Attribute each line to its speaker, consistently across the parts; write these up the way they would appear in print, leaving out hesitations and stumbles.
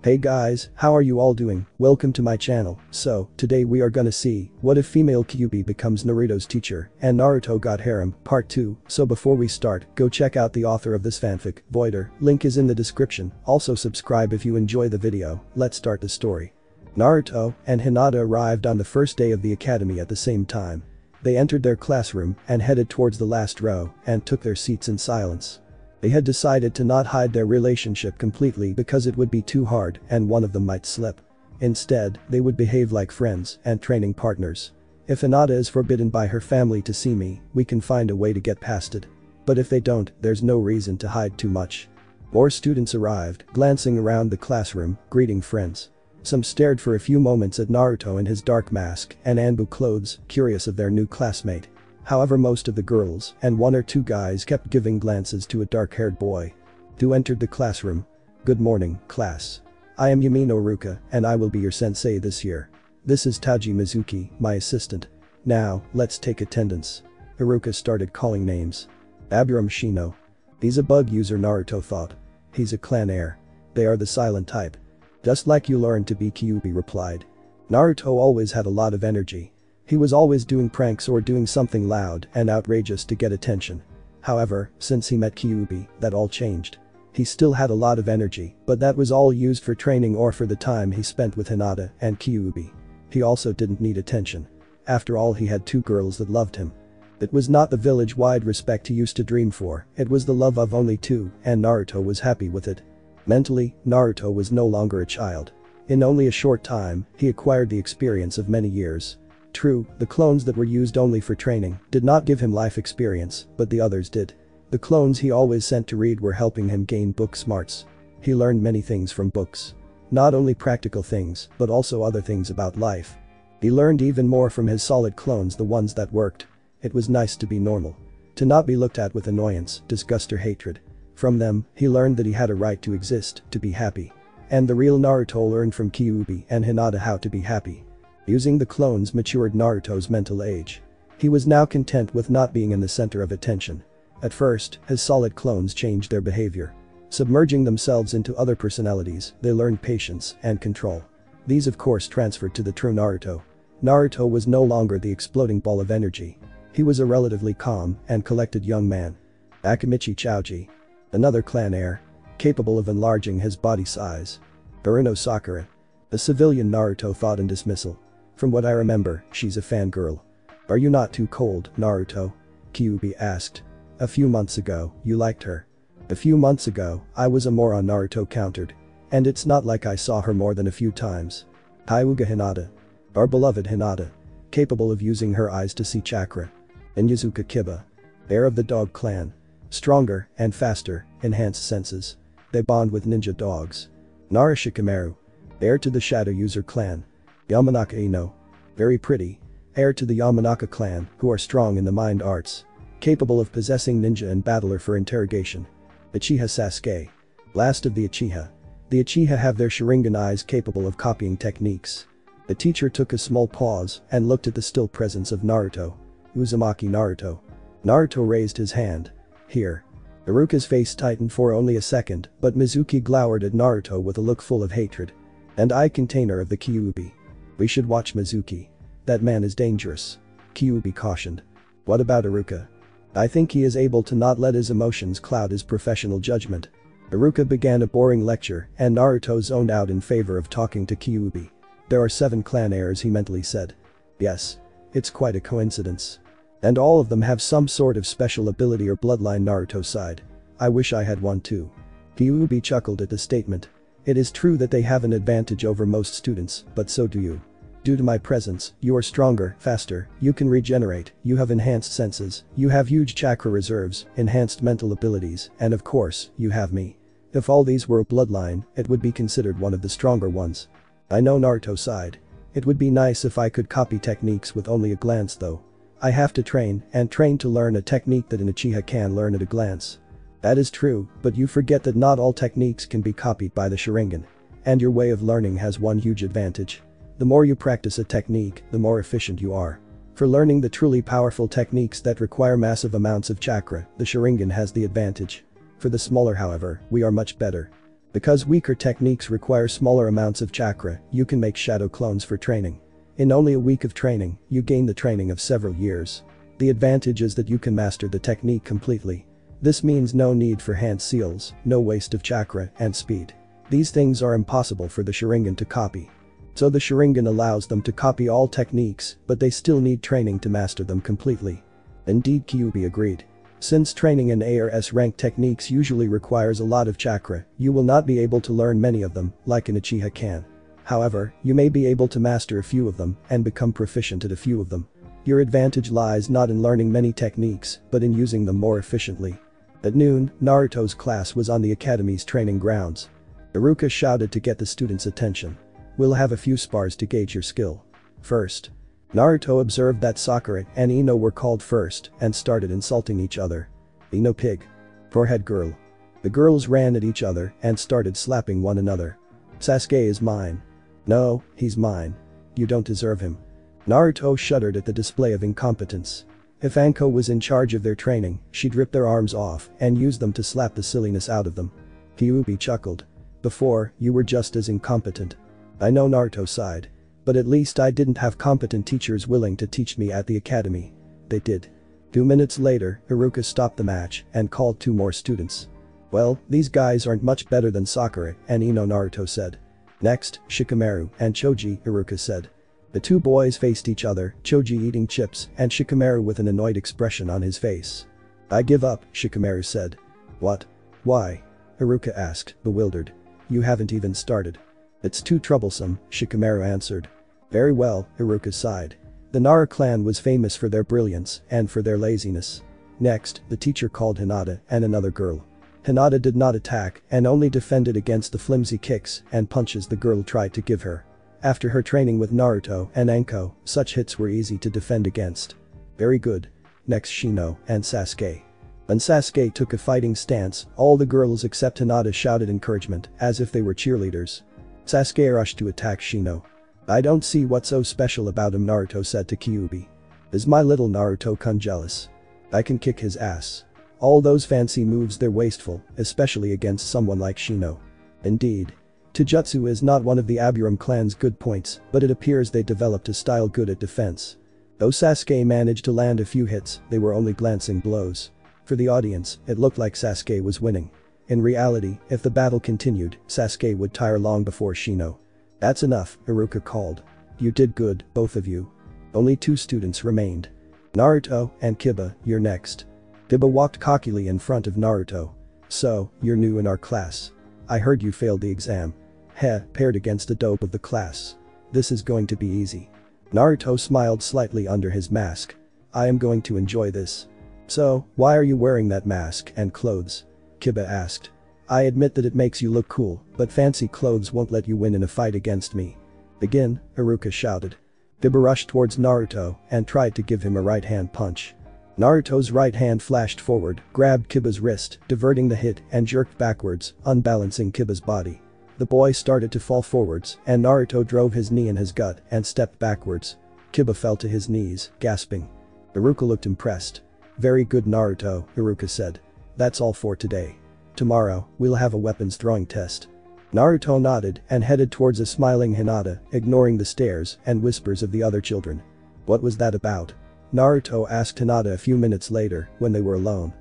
Speaker 1: Hey guys, how are you all doing? Welcome to my channel. So, today we are gonna see, what if female Khuubi becomes Naruto's teacher, and Naruto got Harem, part 2. So before we start, go check out the author of this fanfic, Voider, link is in the description, also subscribe if you enjoy the video. Let's start the story. Naruto and Hinata arrived on the first day of the academy at the same time. They entered their classroom and headed towards the last row and took their seats in silence. They had decided to not hide their relationship completely because it would be too hard and one of them might slip. Instead, they would behave like friends and training partners. If Hinata is forbidden by her family to see me, we can find a way to get past it. But if they don't, there's no reason to hide too much. More students arrived, glancing around the classroom, greeting friends. Some stared for a few moments at Naruto in his dark mask and Anbu clothes, curious of their new classmate. However, most of the girls and one or two guys kept giving glances to a dark-haired boy. Du entered the classroom. "Good morning, class. I am Yamino Ruka and I will be your sensei this year. This is Taji Mizuki, my assistant. Now, let's take attendance." Haruka started calling names. Aburam Shino. He's a bug user, Naruto thought. He's a clan heir. They are the silent type. Just like you learned to be, Khuubi replied. Naruto always had a lot of energy. He was always doing pranks or doing something loud and outrageous to get attention. However, since he met Khuubi, that all changed. He still had a lot of energy, but that was all used for training or for the time he spent with Hinata and Khuubi. He also didn't need attention. After all, he had two girls that loved him. It was not the village-wide respect he used to dream for, it was the love of only two, and Naruto was happy with it. Mentally, Naruto was no longer a child. In only a short time, he acquired the experience of many years. True, the clones that were used only for training did not give him life experience, but the others did. The clones he always sent to read were helping him gain book smarts. He learned many things from books. Not only practical things, but also other things about life. He learned even more from his solid clones, the ones that worked. It was nice to be normal. To not be looked at with annoyance, disgust or hatred. From them, he learned that he had a right to exist, to be happy. And the real Naruto learned from Khuubi and Hinata how to be happy. Using the clones matured Naruto's mental age. He was now content with not being in the center of attention. At first, his solid clones changed their behavior. Submerging themselves into other personalities, they learned patience and control. These of course transferred to the true Naruto. Naruto was no longer the exploding ball of energy. He was a relatively calm and collected young man. Akimichi Chouji. Another clan heir. Capable of enlarging his body size. Baruno Sakura. A civilian, Naruto thought in dismissal. From what I remember, she's a fangirl. "Are you not too cold, Naruto?" Khuubi asked. "A few months ago, you liked her." "A few months ago, I was a moron," Naruto countered. "And it's not like I saw her more than a few times." Hyuga Hinata. Our beloved Hinata. Capable of using her eyes to see chakra. Inyazuka Kiba. Heir of the dog clan. Stronger and faster, enhanced senses. They bond with ninja dogs. Nara Shikamaru. Heir to the shadow user clan. Yamanaka Ino. Very pretty. Heir to the Yamanaka clan, who are strong in the mind arts. Capable of possessing ninja and battler for interrogation. Uchiha Sasuke. Last of the Uchiha. The Uchiha have their Sharingan eyes capable of copying techniques. The teacher took a small pause and looked at the still presence of Naruto. Uzumaki Naruto. Naruto raised his hand. "Here." Haruka's face tightened for only a second, but Mizuki glowered at Naruto with a look full of hatred. "And eye container of the Khuubi. We should watch Mizuki. That man is dangerous," Khuubi cautioned. "What about Haruka? I think he is able to not let his emotions cloud his professional judgment." Haruka began a boring lecture and Naruto zoned out in favor of talking to Khuubi. "There are 7 clan heirs," he mentally said. "Yes. It's quite a coincidence. And all of them have some sort of special ability or bloodline Naruto side. I wish I had one too." Khuubi chuckled at the statement. "It is true that they have an advantage over most students, but so do you. Due to my presence, you are stronger, faster, you can regenerate, you have enhanced senses, you have huge chakra reserves, enhanced mental abilities, and of course, you have me. If all these were a bloodline, it would be considered one of the stronger ones. I know Naruto side. It would be nice if I could copy techniques with only a glance though. I have to train and train to learn a technique that an Uchiha can learn at a glance." "That is true, but you forget that not all techniques can be copied by the Sharingan. And your way of learning has one huge advantage. The more you practice a technique, the more efficient you are. For learning the truly powerful techniques that require massive amounts of chakra, the Sharingan has the advantage. For the smaller, however, we are much better." Because weaker techniques require smaller amounts of chakra, you can make shadow clones for training. In only a week of training, you gain the training of several years. The advantage is that you can master the technique completely. This means no need for hand seals, no waste of chakra, and speed. These things are impossible for the Sharingan to copy. So the Sharingan allows them to copy all techniques, but they still need training to master them completely. Indeed, Khuubi agreed. Since training in A or S rank techniques usually requires a lot of chakra, you will not be able to learn many of them, like an Uchiha can. However, you may be able to master a few of them and become proficient at a few of them. Your advantage lies not in learning many techniques, but in using them more efficiently. At noon, Naruto's class was on the academy's training grounds. Iruka shouted to get the students' attention. We'll have a few spars to gauge your skill. First. Naruto observed that Sakura and Ino were called first and started insulting each other. Ino pig. Forehead girl. The girls ran at each other and started slapping one another. Sasuke is mine. No, he's mine. You don't deserve him. Naruto shuddered at the display of incompetence. If Anko was in charge of their training, she'd rip their arms off and use them to slap the silliness out of them. Khuubi chuckled. Before, you were just as incompetent. I know, Naruto sighed. But at least I didn't have competent teachers willing to teach me at the academy. They did. 2 minutes later, Iruka stopped the match and called 2 more students. Well, these guys aren't much better than Sakura and Ino, Naruto said. Next, Shikamaru and Choji, Iruka said. The 2 boys faced each other, Choji eating chips and Shikamaru with an annoyed expression on his face. I give up, Shikamaru said. What? Why? Iruka asked, bewildered. You haven't even started. It's too troublesome, Shikamaru answered. Very well, Iruka sighed. The Nara clan was famous for their brilliance and for their laziness. Next, the teacher called Hinata and another girl. Hinata did not attack and only defended against the flimsy kicks and punches the girl tried to give her. After her training with Naruto and Anko, such hits were easy to defend against. Very good. Next, Shino and Sasuke. When Sasuke took a fighting stance, all the girls except Hinata shouted encouragement as if they were cheerleaders. Sasuke rushed to attack Shino. I don't see what's so special about him, Naruto said to Khuubi. Is my little Naruto-kun jealous? I can kick his ass. All those fancy moves, they're wasteful, especially against someone like Shino. Indeed. Taijutsu is not one of the Aburam clan's good points, but it appears they developed a style good at defense. Though Sasuke managed to land a few hits, they were only glancing blows. For the audience, it looked like Sasuke was winning. In reality, if the battle continued, Sasuke would tire long before Shino. That's enough, Iruka called. You did good, both of you. Only 2 students remained. Naruto and Kiba, you're next. Kiba walked cockily in front of Naruto. So, you're new in our class. I heard you failed the exam. Heh, paired against the dope of the class. This is going to be easy. Naruto smiled slightly under his mask. I am going to enjoy this. So, why are you wearing that mask and clothes? Kiba asked. I admit that it makes you look cool, but fancy clothes won't let you win in a fight against me. Begin, Iruka shouted. Kiba rushed towards Naruto and tried to give him a right-hand punch. Naruto's right hand flashed forward, grabbed Kiba's wrist, diverting the hit and jerked backwards, unbalancing Kiba's body. The boy started to fall forwards and Naruto drove his knee in his gut and stepped backwards. Kiba fell to his knees, gasping. Iruka looked impressed. Very good, Naruto, Iruka said. That's all for today. Tomorrow, we'll have a weapons throwing test. Naruto nodded and headed towards a smiling Hinata, ignoring the stares and whispers of the other children. What was that about? Naruto asked Hinata a few minutes later when they were alone.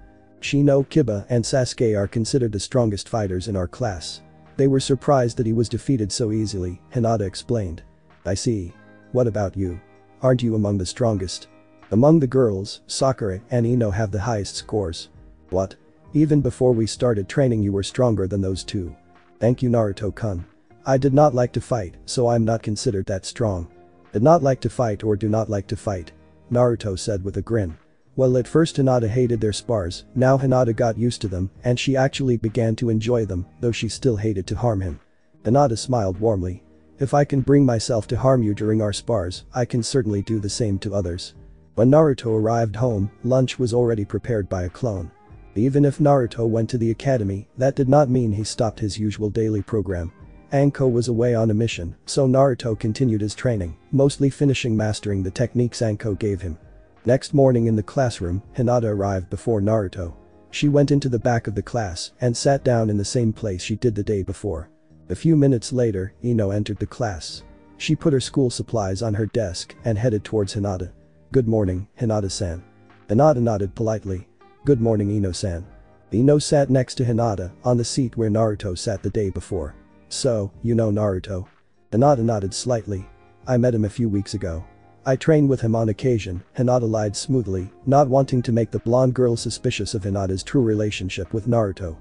Speaker 1: Shino, Kiba and Sasuke are considered the strongest fighters in our class. They were surprised that he was defeated so easily, Hinata explained. I see. What about you? Aren't you among the strongest? Among the girls, Sakura and Ino have the highest scores. What? Even before we started training you were stronger than those 2. Thank you, Naruto-kun. I did not like to fight, so I'm not considered that strong. Did not like to fight or do not like to fight? Naruto said with a grin. Well, at first Hinata hated their spars, now Hinata got used to them and she actually began to enjoy them, though she still hated to harm him. Hinata smiled warmly. If I can bring myself to harm you during our spars, I can certainly do the same to others. When Naruto arrived home, lunch was already prepared by a clone. Even if Naruto went to the academy, that did not mean he stopped his usual daily program. Anko was away on a mission, so Naruto continued his training, mostly finishing mastering the techniques Anko gave him. Next morning in the classroom, Hinata arrived before Naruto. She went into the back of the class and sat down in the same place she did the day before. A few minutes later, Ino entered the class. She put her school supplies on her desk and headed towards Hinata. "Good morning, Hinata-san." Hinata nodded politely. "Good morning, Ino-san." Ino sat next to Hinata on the seat where Naruto sat the day before. "So, you know Naruto?" Hinata nodded slightly. "I met him a few weeks ago. I train with him on occasion," Hinata lied smoothly, not wanting to make the blonde girl suspicious of Hinata's true relationship with Naruto.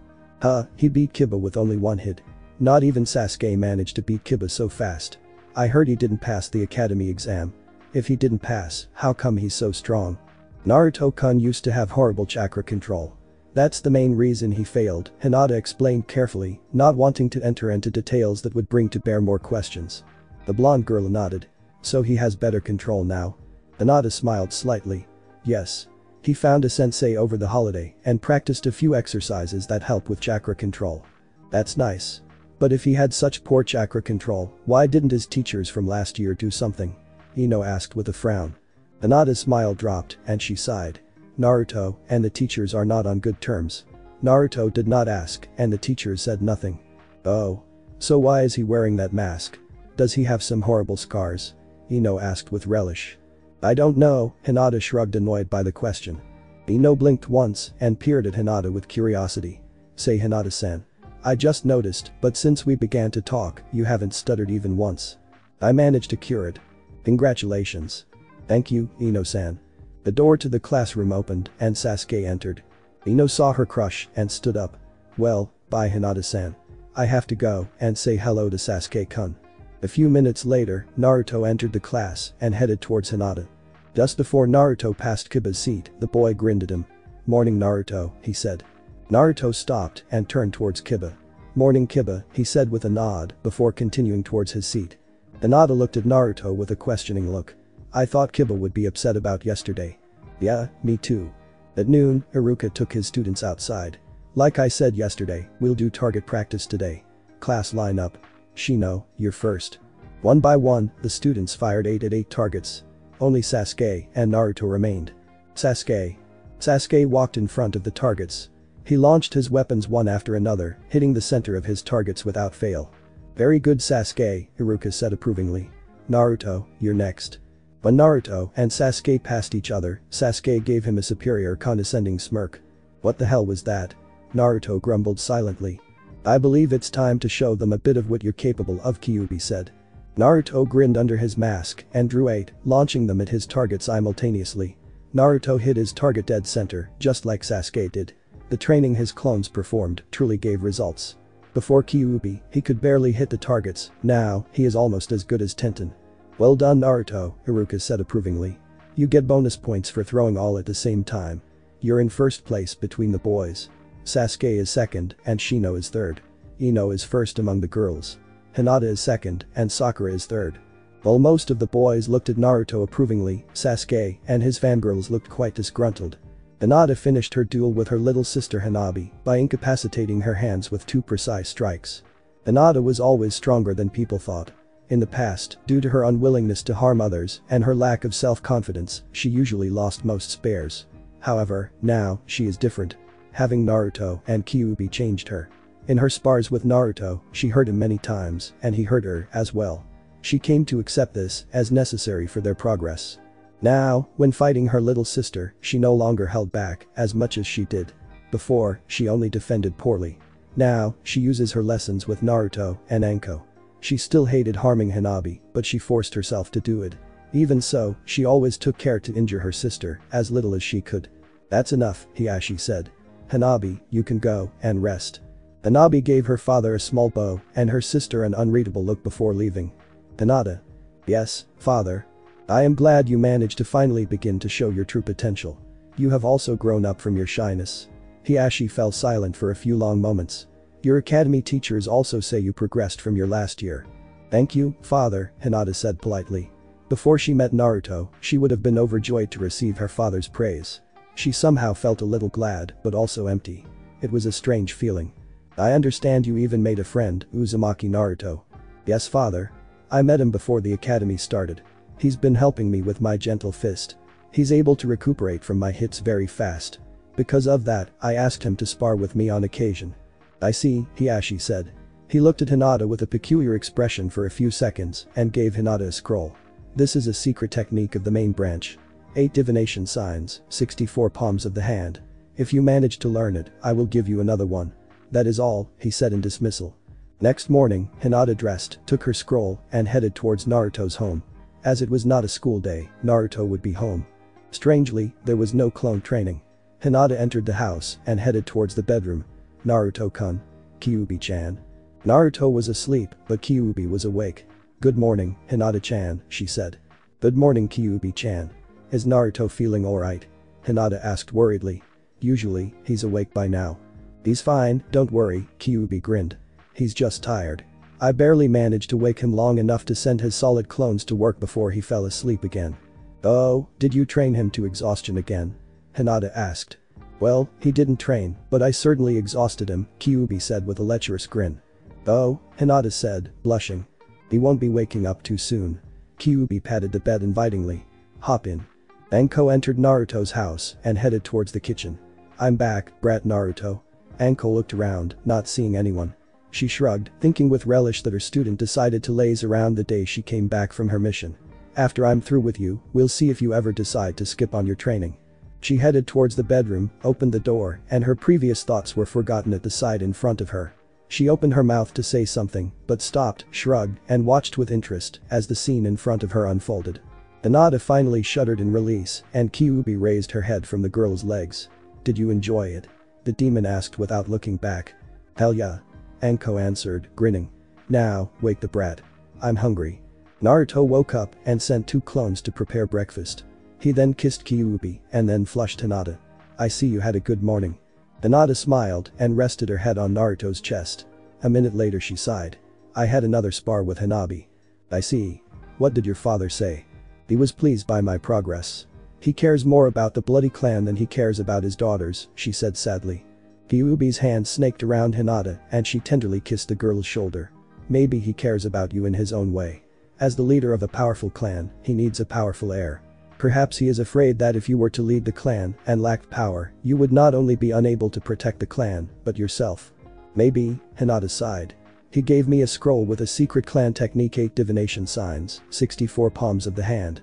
Speaker 1: He beat Kiba with only one hit. Not even Sasuke managed to beat Kiba so fast. I heard he didn't pass the academy exam. If he didn't pass, how come he's so strong? Naruto-kun used to have horrible chakra control. That's the main reason he failed, Hinata explained carefully, not wanting to enter into details that would bring to bear more questions. The blonde girl nodded. "So he has better control now?" Hinata smiled slightly. "Yes. He found a sensei over the holiday and practiced a few exercises that help with chakra control." "That's nice. But if he had such poor chakra control, why didn't his teachers from last year do something?" Ino asked with a frown. Hinata's smile dropped and she sighed. "Naruto and the teachers are not on good terms." Naruto did not ask and the teachers said nothing. "Oh. So why is he wearing that mask? Does he have some horrible scars?" Ino asked with relish. "I don't know," Hinata shrugged, annoyed by the question. Ino blinked once and peered at Hinata with curiosity. "Say, Hinata-san. I just noticed, but since we began to talk, you haven't stuttered even once." "I managed to cure it." "Congratulations." "Thank you, Ino-san." The door to the classroom opened and Sasuke entered. Ino saw her crush and stood up. "Well, bye, Hinata-san. I have to go and say hello to Sasuke-kun." A few minutes later, Naruto entered the class and headed towards Hinata. Just before Naruto passed Kiba's seat, the boy grinned at him. "Morning, Naruto," he said. Naruto stopped and turned towards Kiba. "Morning, Kiba," he said with a nod before continuing towards his seat. Hinata looked at Naruto with a questioning look. "I thought Kiba would be upset about yesterday." "Yeah, me too." At noon, Iruka took his students outside. "Like I said yesterday, we'll do target practice today. Class line up. Shino, you're first." One by one, the students fired 8 at 8 targets. Only Sasuke and Naruto remained. Sasuke. Sasuke walked in front of the targets. He launched his weapons one after another, hitting the center of his targets without fail. "Very good, Sasuke," Iruka said approvingly. "Naruto, you're next." When Naruto and Sasuke passed each other, Sasuke gave him a superior condescending smirk. "What the hell was that?" Naruto grumbled silently. "I believe it's time to show them a bit of what you're capable of," Khuubi said. Naruto grinned under his mask and drew 8, launching them at his target simultaneously. Naruto hit his target dead center, just like Sasuke did. The training his clones performed truly gave results. Before Khuubi, he could barely hit the targets, now, he is almost as good as Tenten. "Well done, Naruto," Iruka said approvingly. "You get bonus points for throwing all at the same time. You're in first place between the boys. Sasuke is second and Shino is third. Ino is first among the girls. Hinata is second and Sakura is third." While most of the boys looked at Naruto approvingly, Sasuke and his fangirls looked quite disgruntled. Hinata finished her duel with her little sister Hanabi by incapacitating her hands with 2 precise strikes. Hinata was always stronger than people thought. In the past, due to her unwillingness to harm others and her lack of self-confidence, she usually lost most spares. However, now, she is different. Having Naruto and Khuubi changed her. In her spars with Naruto, she hurt him many times, and he hurt her as well. She came to accept this as necessary for their progress. Now, when fighting her little sister, she no longer held back as much as she did. Before, she only defended poorly. Now, she uses her lessons with Naruto and Anko. She still hated harming Hanabi, but she forced herself to do it. Even so, she always took care to injure her sister as little as she could. "That's enough," Hiashi said. "Hanabi, you can go and rest." Hanabi gave her father a small bow and her sister an unreadable look before leaving. Hinata. "Yes, father. I am glad you managed to finally begin to show your true potential. You have also grown up from your shyness." Hiashi fell silent for a few long moments. "Your academy teachers also say you progressed from your last year." "Thank you, father," Hinata said politely. Before she met Naruto, she would have been overjoyed to receive her father's praise. She somehow felt a little glad, but also empty. It was a strange feeling. "I understand you even made a friend, Uzumaki Naruto." "Yes, father. I met him before the academy started. He's been helping me with my gentle fist. He's able to recuperate from my hits very fast." Because of that, I asked him to spar with me on occasion. I see, Hiashi said. He looked at Hinata with a peculiar expression for a few seconds and gave Hinata a scroll. This is a secret technique of the main branch. 8 divination signs, 64 palms of the hand. If you manage to learn it, I will give you another one. That is all, he said in dismissal. Next morning, Hinata dressed, took her scroll, and headed towards Naruto's home. As it was not a school day, Naruto would be home. Strangely, there was no clone training. Hinata entered the house and headed towards the bedroom. Naruto-kun. Khuubi-chan. Naruto was asleep, but Khuubi was awake. Good morning, Hinata-chan, she said. Good morning, Khuubi-chan. Is Naruto feeling alright? Hinata asked worriedly. Usually, he's awake by now. He's fine, don't worry, Khuubi grinned. He's just tired. I barely managed to wake him long enough to send his solid clones to work before he fell asleep again. Oh, did you train him to exhaustion again? Hinata asked. Well, he didn't train, but I certainly exhausted him, Khuubi said with a lecherous grin. Oh, Hinata said, blushing. He won't be waking up too soon. Khuubi patted the bed invitingly. Hop in. Anko entered Naruto's house and headed towards the kitchen. I'm back, brat Naruto. Anko looked around, not seeing anyone. She shrugged, thinking with relish that her student decided to laze around the day she came back from her mission. After I'm through with you, we'll see if you ever decide to skip on your training. She headed towards the bedroom, opened the door, and her previous thoughts were forgotten at the sight in front of her. She opened her mouth to say something, but stopped, shrugged, and watched with interest as the scene in front of her unfolded. Hinata finally shuddered in release, and Khuubi raised her head from the girl's legs. Did you enjoy it? The demon asked without looking back. Hell yeah. Anko answered, grinning. Now, wake the brat. I'm hungry. Naruto woke up and sent 2 clones to prepare breakfast. He then kissed Khuubi and then flushed Hinata. I see you had a good morning. Hinata smiled and rested her head on Naruto's chest. A minute later she sighed. I had another spar with Hanabi. I see. What did your father say? He was pleased by my progress. He cares more about the bloody clan than he cares about his daughters, she said sadly. Khuubi's hand snaked around Hinata and she tenderly kissed the girl's shoulder. Maybe he cares about you in his own way. As the leader of a powerful clan, he needs a powerful heir. Perhaps he is afraid that if you were to lead the clan and lacked power, you would not only be unable to protect the clan, but yourself. Maybe, Hinata sighed. He gave me a scroll with a secret clan technique 8 divination signs, 64 palms of the hand.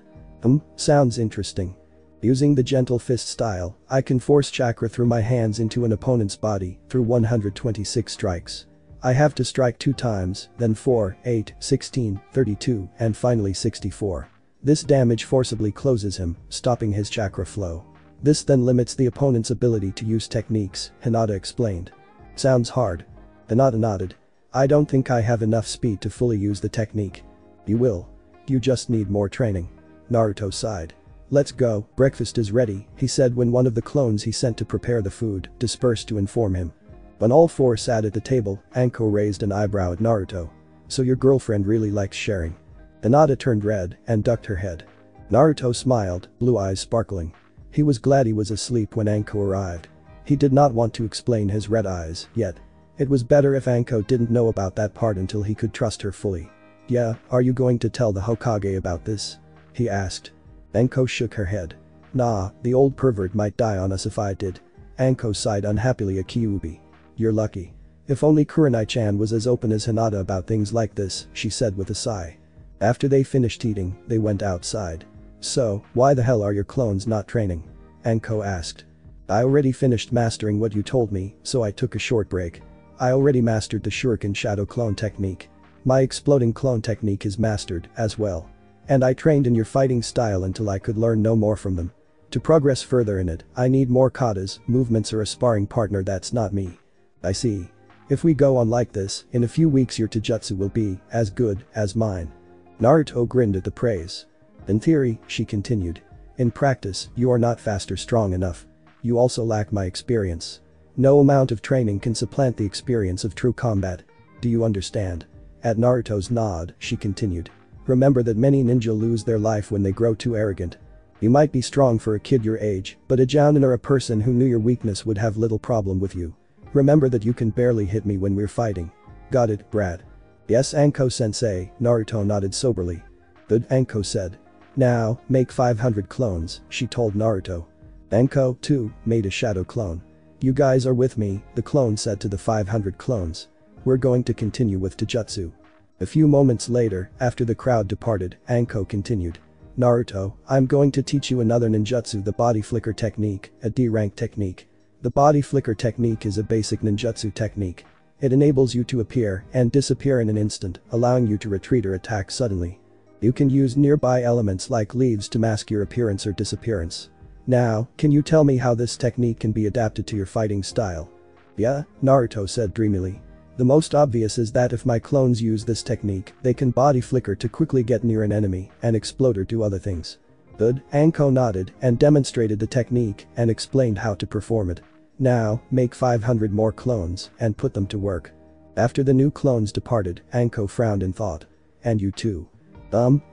Speaker 1: Sounds interesting. Using the gentle fist style, I can force chakra through my hands into an opponent's body through 126 strikes. I have to strike 2 times, then 4, 8, 16, 32, and finally 64. This damage forcibly closes him, stopping his chakra flow. This then limits the opponent's ability to use techniques, Hinata explained. Sounds hard. Hinata nodded. I don't think I have enough speed to fully use the technique. You will. You just need more training. Naruto sighed. Let's go, breakfast is ready, he said when one of the clones he sent to prepare the food dispersed to inform him. When all 4 sat at the table, Anko raised an eyebrow at Naruto. So your girlfriend really likes sharing. Hinata turned red and ducked her head. Naruto smiled, blue eyes sparkling. He was glad he was asleep when Anko arrived. He did not want to explain his red eyes, yet. It was better if Anko didn't know about that part until he could trust her fully. Yeah, are you going to tell the Hokage about this? He asked. Anko shook her head. Nah, the old pervert might die on us if I did. Anko sighed unhappily at Khuubi. You're lucky. If only Kurenai-chan was as open as Hinata about things like this, she said with a sigh. After they finished eating, they went outside. So, why the hell are your clones not training? Anko asked. I already finished mastering what you told me, so I took a short break. I already mastered the Shuriken Shadow Clone technique. My exploding clone technique is mastered, as well. And I trained in your fighting style until I could learn no more from them. To progress further in it, I need more katas, movements or a sparring partner that's not me. I see. If we go on like this, in a few weeks your taijutsu will be as good as mine. Naruto grinned at the praise. In theory, she continued. In practice, you are not fast or strong enough. You also lack my experience. No amount of training can supplant the experience of true combat. Do you understand? At Naruto's nod, she continued. Remember that many ninja lose their life when they grow too arrogant. You might be strong for a kid your age, but a jounin or a person who knew your weakness would have little problem with you. Remember that you can barely hit me when we're fighting. Got it, brat. Yes, Anko-sensei, Naruto nodded soberly. Good, Anko said. Now, make 500 clones, she told Naruto. Anko, too, made a shadow clone. You guys are with me, the clone said to the 500 clones. We're going to continue with Taijutsu. A few moments later, after the crowd departed, Anko continued. Naruto, I'm going to teach you another ninjutsu, the body flicker technique, a D-rank technique. The body flicker technique is a basic ninjutsu technique. It enables you to appear and disappear in an instant, allowing you to retreat or attack suddenly. You can use nearby elements like leaves to mask your appearance or disappearance. Now, can you tell me how this technique can be adapted to your fighting style? Yeah, Naruto said dreamily. The most obvious is that if my clones use this technique, they can body flicker to quickly get near an enemy and explode or do other things. Good, Anko nodded and demonstrated the technique and explained how to perform it. Now, make 500 more clones and put them to work. After the new clones departed, Anko frowned in thought. And you too.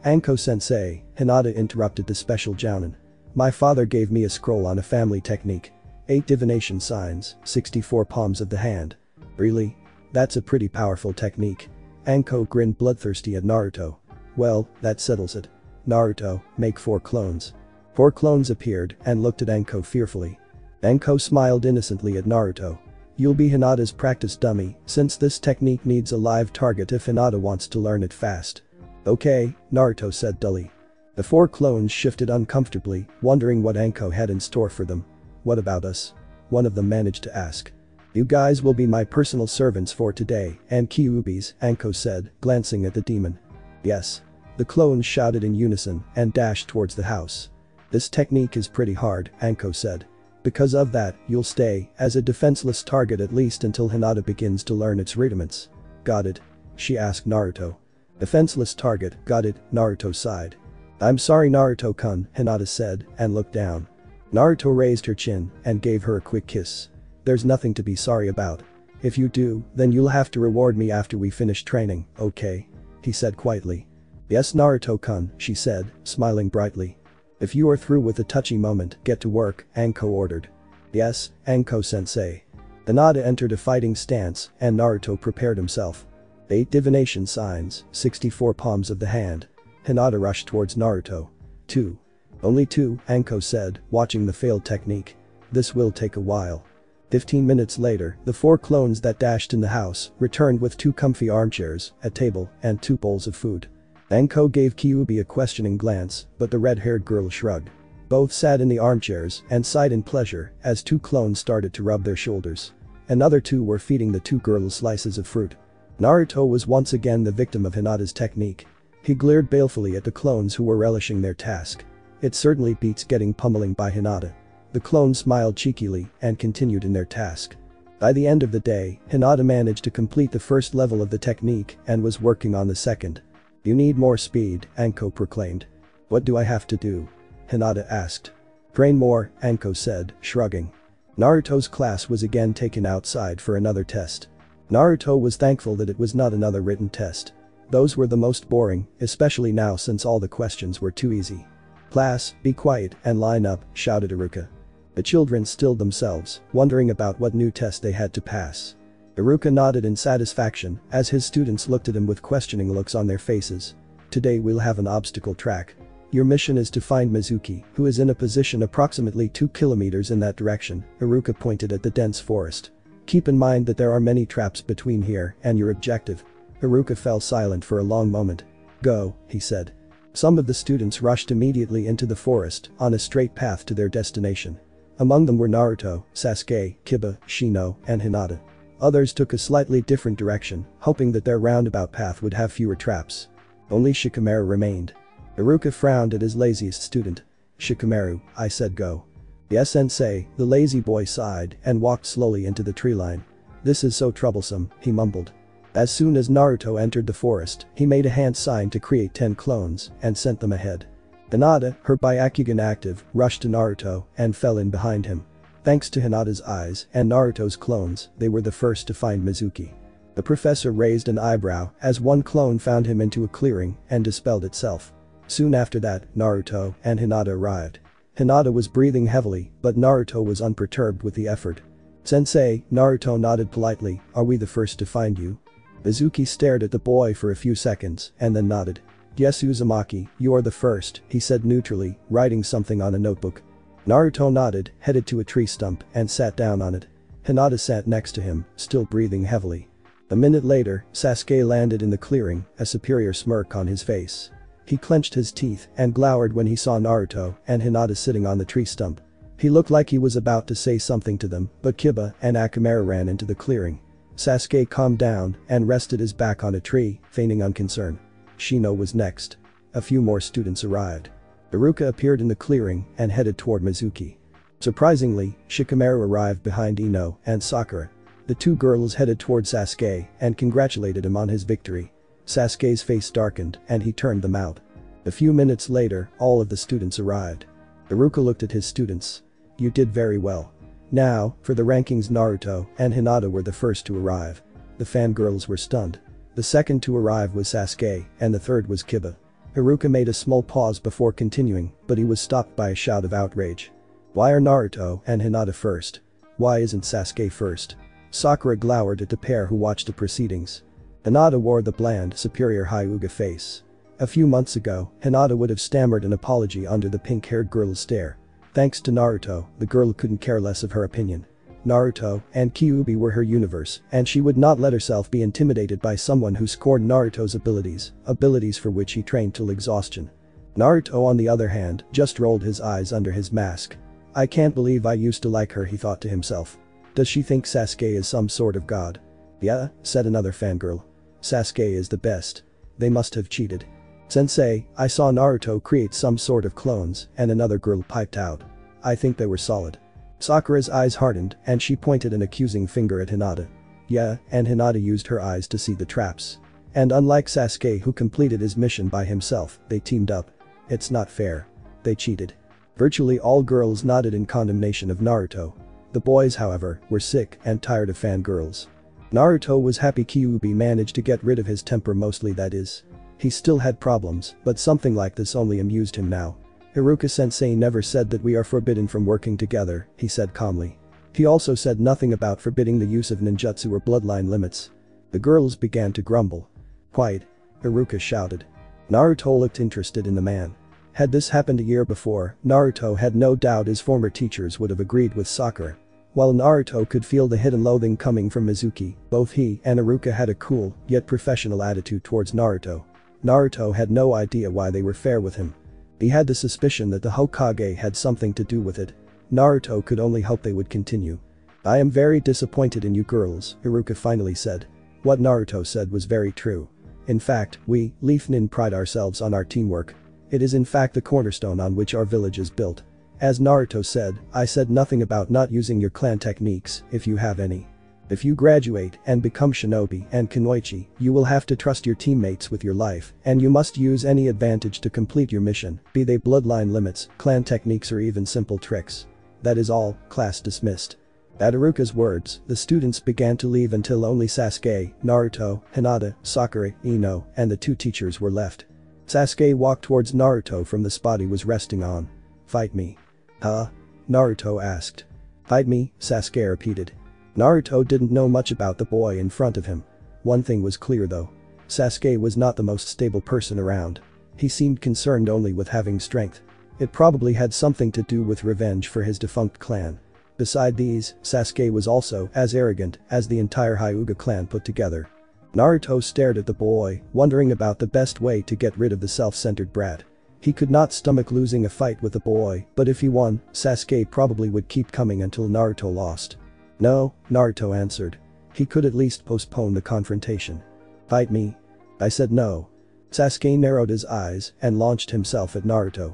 Speaker 1: Anko-sensei, Hinata interrupted the special jounin. My father gave me a scroll on a family technique. 8 divination signs, 64 palms of the hand. Really? That's a pretty powerful technique. Anko grinned bloodthirsty at Naruto. Well, that settles it. Naruto, make 4 clones. 4 clones appeared and looked at Anko fearfully. Anko smiled innocently at Naruto. You'll be Hinata's practice dummy, since this technique needs a live target if Hinata wants to learn it fast. Okay, Naruto said dully. The 4 clones shifted uncomfortably, wondering what Anko had in store for them. What about us? One of them managed to ask. You guys will be my personal servants for today, and Khuubi's, Anko said, glancing at the demon. Yes. The clones shouted in unison and dashed towards the house. This technique is pretty hard, Anko said. Because of that, you'll stay as a defenseless target at least until Hinata begins to learn its rudiments. Got it? She asked Naruto. Defenseless target, got it, Naruto sighed. I'm sorry Naruto-kun, Hinata said and looked down. Naruto raised her chin and gave her a quick kiss. There's nothing to be sorry about. If you do, then you'll have to reward me after we finish training, okay? He said quietly. Yes Naruto-kun, she said, smiling brightly. If you are through with the touchy moment, get to work, Anko ordered. Yes, Anko-sensei. Hinata entered a fighting stance and Naruto prepared himself. 8 divination signs, 64 palms of the hand. Hinata rushed towards Naruto. 2. Only 2, Anko said, watching the failed technique. This will take a while. 15 minutes later, the 4 clones that dashed in the house returned with 2 comfy armchairs, a table, and 2 bowls of food. Anko gave Khuubi a questioning glance, but the red-haired girl shrugged. Both sat in the armchairs and sighed in pleasure as 2 clones started to rub their shoulders. Another 2 were feeding the 2 girls slices of fruit. Naruto was once again the victim of Hinata's technique. He glared balefully at the clones who were relishing their task. It certainly beats getting pummeling by Hinata. The clones smiled cheekily and continued in their task. By the end of the day, Hinata managed to complete the first level of the technique and was working on the second. You need more speed, Anko proclaimed. What do I have to do? Hinata asked. Train more, Anko said, shrugging. Naruto's class was again taken outside for another test. Naruto was thankful that it was not another written test. Those were the most boring, especially now since all the questions were too easy. Class, be quiet and line up, shouted Iruka. The children stilled themselves, wondering about what new test they had to pass. Iruka nodded in satisfaction as his students looked at him with questioning looks on their faces. Today we'll have an obstacle track. Your mission is to find Mizuki, who is in a position approximately 2 kilometers in that direction, Iruka pointed at the dense forest. Keep in mind that there are many traps between here and your objective. Iruka fell silent for a long moment. Go, he said. Some of the students rushed immediately into the forest on a straight path to their destination. Among them were Naruto, Sasuke, Kiba, Shino, and Hinata. Others took a slightly different direction, hoping that their roundabout path would have fewer traps. Only Shikamaru remained. Iruka frowned at his laziest student. Shikamaru, I said go. Yes sensei, the lazy boy sighed and walked slowly into the tree line. This is so troublesome, he mumbled. As soon as Naruto entered the forest, he made a hand sign to create 10 clones and sent them ahead. Hinata, her Byakugan active, rushed to Naruto and fell in behind him. Thanks to Hinata's eyes and Naruto's clones, they were the first to find Mizuki. The professor raised an eyebrow as one clone found him into a clearing and dispelled itself. Soon after that, Naruto and Hinata arrived. Hinata was breathing heavily, but Naruto was unperturbed with the effort. Sensei, Naruto nodded politely, are we the first to find you? Mizuki stared at the boy for a few seconds and then nodded. Yes Uzumaki, you are the first, he said neutrally, writing something on a notebook. Naruto nodded, headed to a tree stump, and sat down on it. Hinata sat next to him, still breathing heavily. A minute later, Sasuke landed in the clearing, a superior smirk on his face. He clenched his teeth and glowered when he saw Naruto and Hinata sitting on the tree stump. He looked like he was about to say something to them, but Kiba and Akamaru ran into the clearing. Sasuke calmed down and rested his back on a tree, feigning unconcern. Shino was next. A few more students arrived. Iruka appeared in the clearing and headed toward Mizuki. Surprisingly, Shikamaru arrived behind Ino and Sakura. The two girls headed toward Sasuke and congratulated him on his victory. Sasuke's face darkened and he turned them out. A few minutes later, all of the students arrived. Iruka looked at his students. "You did very well. Now, for the rankings. Naruto and Hinata were the first to arrive." The fangirls were stunned. The second to arrive was Sasuke and the third was Kiba. Iruka made a small pause before continuing, but he was stopped by a shout of outrage. "Why are Naruto and Hinata first? Why isn't Sasuke first?" Sakura glowered at the pair who watched the proceedings. Hinata wore the bland, superior Hyuga face. A few months ago, Hinata would have stammered an apology under the pink-haired girl's stare. Thanks to Naruto, the girl couldn't care less of her opinion. Naruto and Khuubi were her universe, and she would not let herself be intimidated by someone who scorned Naruto's abilities for which he trained till exhaustion. Naruto, on the other hand, just rolled his eyes under his mask. "I can't believe I used to like her," he thought to himself. "Does she think Sasuke is some sort of god?" "Yeah," said another fangirl. "Sasuke is the best. They must have cheated." "Sensei, I saw Naruto create some sort of clones," and another girl piped out. "I think they were solid." Sakura's eyes hardened and she pointed an accusing finger at Hinata. "Yeah, and Hinata used her eyes to see the traps. And unlike Sasuke, who completed his mission by himself, they teamed up. It's not fair. They cheated." Virtually all girls nodded in condemnation of Naruto. The boys, however, were sick and tired of fangirls. Naruto was happy Khuubi managed to get rid of his temper, mostly, that is. He still had problems, but something like this only amused him now. "Iruka-sensei never said that we are forbidden from working together," he said calmly. He also said nothing about forbidding the use of ninjutsu or bloodline limits. The girls began to grumble. "Quiet," Iruka shouted. Naruto looked interested in the man. Had this happened a year before, Naruto had no doubt his former teachers would have agreed with Sakura. While Naruto could feel the hidden loathing coming from Mizuki, both he and Iruka had a cool, yet professional attitude towards Naruto. Naruto had no idea why they were fair with him. He had the suspicion that the Hokage had something to do with it. Naruto could only hope they would continue. "I am very disappointed in you girls," Iruka finally said. What Naruto said was very true. "In fact, we, Leaf Nin, pride ourselves on our teamwork. It is in fact the cornerstone on which our village is built. As Naruto said, I said nothing about not using your clan techniques, if you have any. If you graduate and become shinobi and kunoichi, you will have to trust your teammates with your life, and you must use any advantage to complete your mission, be they bloodline limits, clan techniques or even simple tricks. That is all, class dismissed." At Iruka's words, the students began to leave until only Sasuke, Naruto, Hinata, Sakura, Ino, and the two teachers were left. Sasuke walked towards Naruto from the spot he was resting on. "Fight me." "Huh?" Naruto asked. "Fight me," Sasuke repeated. Naruto didn't know much about the boy in front of him. One thing was clear though. Sasuke was not the most stable person around. He seemed concerned only with having strength. It probably had something to do with revenge for his defunct clan. Beside these, Sasuke was also as arrogant as the entire Hyuga clan put together. Naruto stared at the boy, wondering about the best way to get rid of the self-centered brat. He could not stomach losing a fight with the boy, but if he won, Sasuke probably would keep coming until Naruto lost. "No," Naruto answered. He could at least postpone the confrontation. "Fight me." "I said no." Sasuke narrowed his eyes and launched himself at Naruto.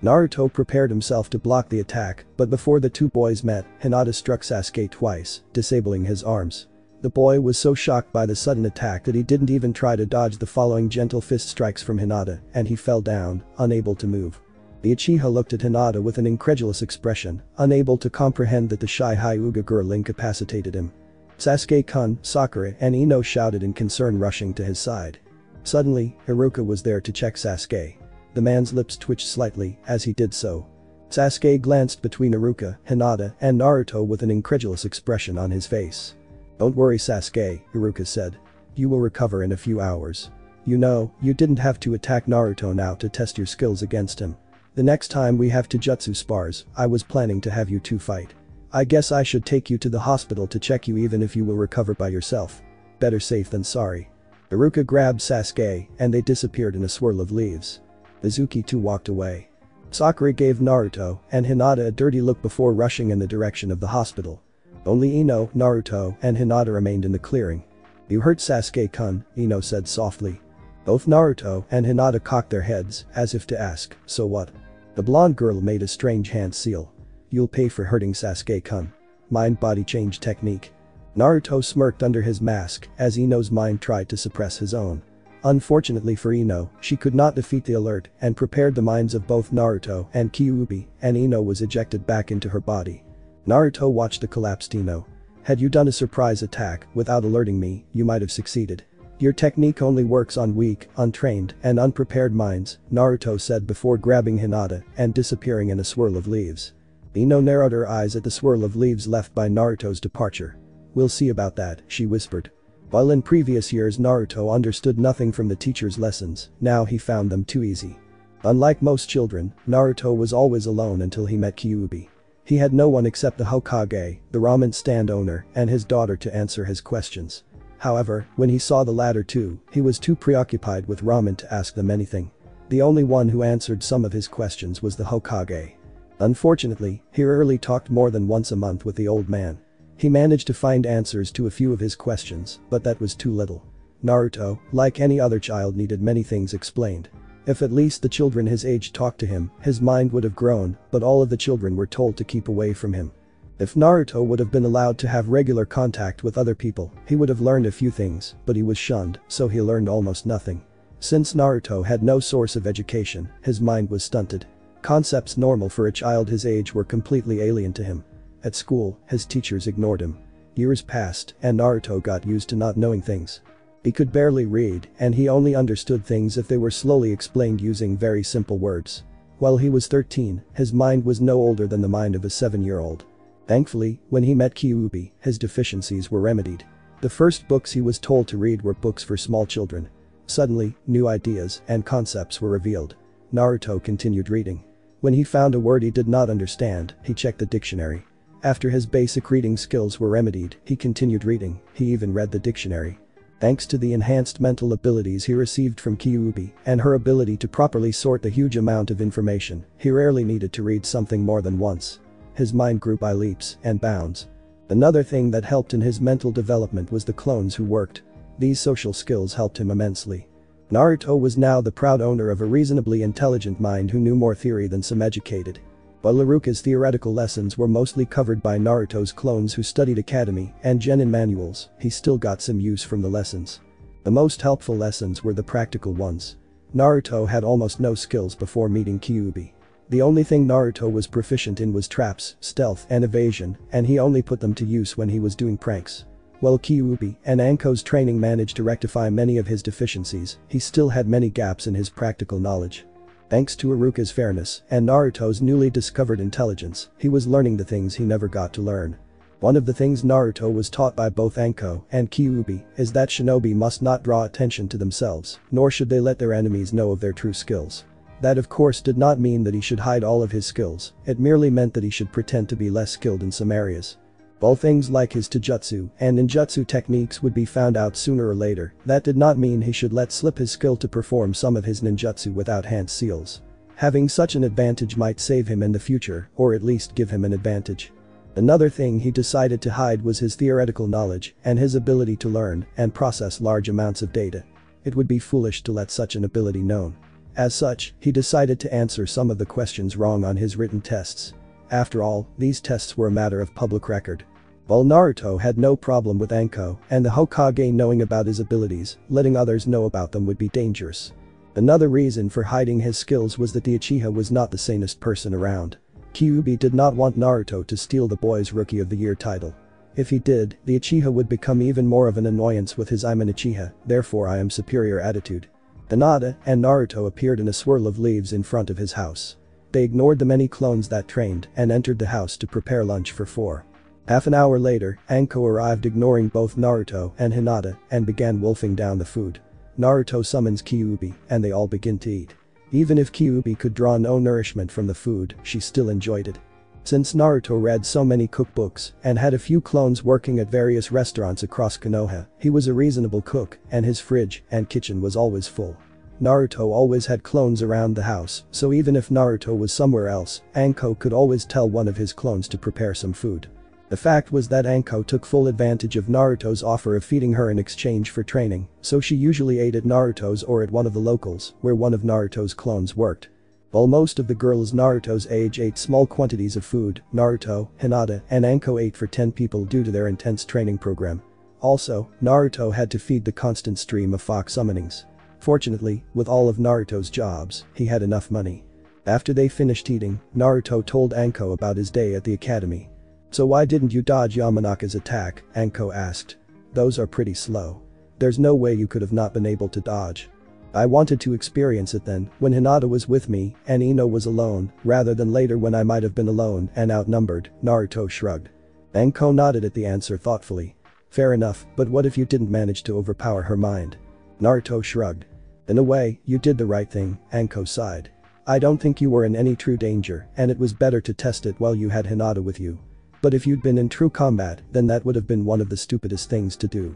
Speaker 1: Naruto prepared himself to block the attack, but before the two boys met, Hinata struck Sasuke twice, disabling his arms. The boy was so shocked by the sudden attack that he didn't even try to dodge the following gentle fist strikes from Hinata, and he fell down, unable to move. The Uchiha looked at Hinata with an incredulous expression, unable to comprehend that the shy Hyuga girl incapacitated him. Sasuke-kun, Sakura, and Ino shouted in concern, rushing to his side. Suddenly, Iruka was there to check Sasuke. The man's lips twitched slightly as he did so. Sasuke glanced between Iruka, Hinata, and Naruto with an incredulous expression on his face. "Don't worry, Sasuke," Iruka said. "You will recover in a few hours. You know, you didn't have to attack Naruto now to test your skills against him. The next time we have Taijutsu spars, I was planning to have you two fight. I guess I should take you to the hospital to check you even if you will recover by yourself. Better safe than sorry. Iruka grabbed Sasuke and they disappeared in a swirl of leaves. Mizuki too walked away. Sakura gave Naruto and Hinata a dirty look before rushing in the direction of the hospital. Only Ino, Naruto, and Hinata remained in the clearing. "You hurt Sasuke-kun," Ino said softly. Both Naruto and Hinata cocked their heads, as if to ask, "So what?" The blonde girl made a strange hand seal. "You'll pay for hurting Sasuke-kun. Mind-body change technique." Naruto smirked under his mask as Ino's mind tried to suppress his own. Unfortunately for Ino, she could not defeat the alert and prepared the minds of both Naruto and Khuubi, and Ino was ejected back into her body. Naruto watched the collapsed Ino. "Had you done a surprise attack without alerting me, you might have succeeded. Your technique only works on weak, untrained, and unprepared minds," Naruto said before grabbing Hinata and disappearing in a swirl of leaves. Ino narrowed her eyes at the swirl of leaves left by Naruto's departure. "We'll see about that," she whispered. While in previous years Naruto understood nothing from the teacher's lessons, now he found them too easy. Unlike most children, Naruto was always alone until he met Khuubi. He had no one except the Hokage, the ramen stand owner, and his daughter to answer his questions. However, when he saw the latter two, he was too preoccupied with ramen to ask them anything. The only one who answered some of his questions was the Hokage. Unfortunately, he rarely talked more than once a month with the old man. He managed to find answers to a few of his questions, but that was too little. Naruto, like any other child, needed many things explained. If at least the children his age talked to him, his mind would have grown, but all of the children were told to keep away from him. If Naruto would have been allowed to have regular contact with other people, he would have learned a few things, but he was shunned, so he learned almost nothing. Since Naruto had no source of education, his mind was stunted. Concepts normal for a child his age were completely alien to him. At school, his teachers ignored him. Years passed, and Naruto got used to not knowing things. He could barely read, and he only understood things if they were slowly explained using very simple words. While he was 13, his mind was no older than the mind of a 7-year-old. Thankfully, when he met Khuubi, his deficiencies were remedied. The first books he was told to read were books for small children. Suddenly, new ideas and concepts were revealed. Naruto continued reading. When he found a word he did not understand, he checked the dictionary. After his basic reading skills were remedied, he continued reading. He even read the dictionary. Thanks to the enhanced mental abilities he received from Khuubi and her ability to properly sort the huge amount of information, he rarely needed to read something more than once. His mind grew by leaps and bounds. Another thing that helped in his mental development was the clones who worked. These social skills helped him immensely. Naruto was now the proud owner of a reasonably intelligent mind who knew more theory than some educated. While Iruka's theoretical lessons were mostly covered by Naruto's clones who studied academy and genin manuals, he still got some use from the lessons. The most helpful lessons were the practical ones. Naruto had almost no skills before meeting Khuubi. The only thing Naruto was proficient in was traps, stealth, and evasion, and he only put them to use when he was doing pranks. While Khuubi and Anko's training managed to rectify many of his deficiencies, he still had many gaps in his practical knowledge. Thanks to Iruka's fairness and Naruto's newly discovered intelligence, he was learning the things he never got to learn. One of the things Naruto was taught by both Anko and Khuubi is that shinobi must not draw attention to themselves, nor should they let their enemies know of their true skills. That of course did not mean that he should hide all of his skills, it merely meant that he should pretend to be less skilled in some areas. While things like his taijutsu and ninjutsu techniques would be found out sooner or later, that did not mean he should let slip his skill to perform some of his ninjutsu without hand seals. Having such an advantage might save him in the future, or at least give him an advantage. Another thing he decided to hide was his theoretical knowledge and his ability to learn and process large amounts of data. It would be foolish to let such an ability known. As such, he decided to answer some of the questions wrong on his written tests. After all, these tests were a matter of public record. While Naruto had no problem with Anko and the Hokage knowing about his abilities, letting others know about them would be dangerous. Another reason for hiding his skills was that the Uchiha was not the sanest person around. Khuubi did not want Naruto to steal the boy's Rookie of the Year title. If he did, the Uchiha would become even more of an annoyance with his "I'm an Uchiha, therefore I am superior" attitude. Hinata and Naruto appeared in a swirl of leaves in front of his house. They ignored the many clones that trained and entered the house to prepare lunch for 4. Half an hour later, Anko arrived ignoring both Naruto and Hinata and began wolfing down the food. Naruto summons Khuubi and they all begin to eat. Even if Khuubi could draw no nourishment from the food, she still enjoyed it. Since Naruto read so many cookbooks and had a few clones working at various restaurants across Konoha, he was a reasonable cook and his fridge and kitchen was always full. Naruto always had clones around the house, so even if Naruto was somewhere else, Anko could always tell one of his clones to prepare some food. The fact was that Anko took full advantage of Naruto's offer of feeding her in exchange for training, so she usually ate at Naruto's or at one of the locals, where one of Naruto's clones worked. While most of the girls Naruto's age ate small quantities of food, Naruto, Hinata, and Anko ate for 10 people due to their intense training program. Also, Naruto had to feed the constant stream of fox summonings. Fortunately, with all of Naruto's jobs, he had enough money. After they finished eating, Naruto told Anko about his day at the academy. "So why didn't you dodge Yamanaka's attack?" Anko asked. "Those are pretty slow. There's no way you could have not been able to dodge." "I wanted to experience it then, when Hinata was with me and Ino was alone, rather than later when I might have been alone and outnumbered," Naruto shrugged. Anko nodded at the answer thoughtfully. "Fair enough, but what if you didn't manage to overpower her mind?" Naruto shrugged. "In a way, you did the right thing," Anko sighed. "I don't think you were in any true danger and it was better to test it while you had Hinata with you. But if you'd been in true combat, then that would have been one of the stupidest things to do."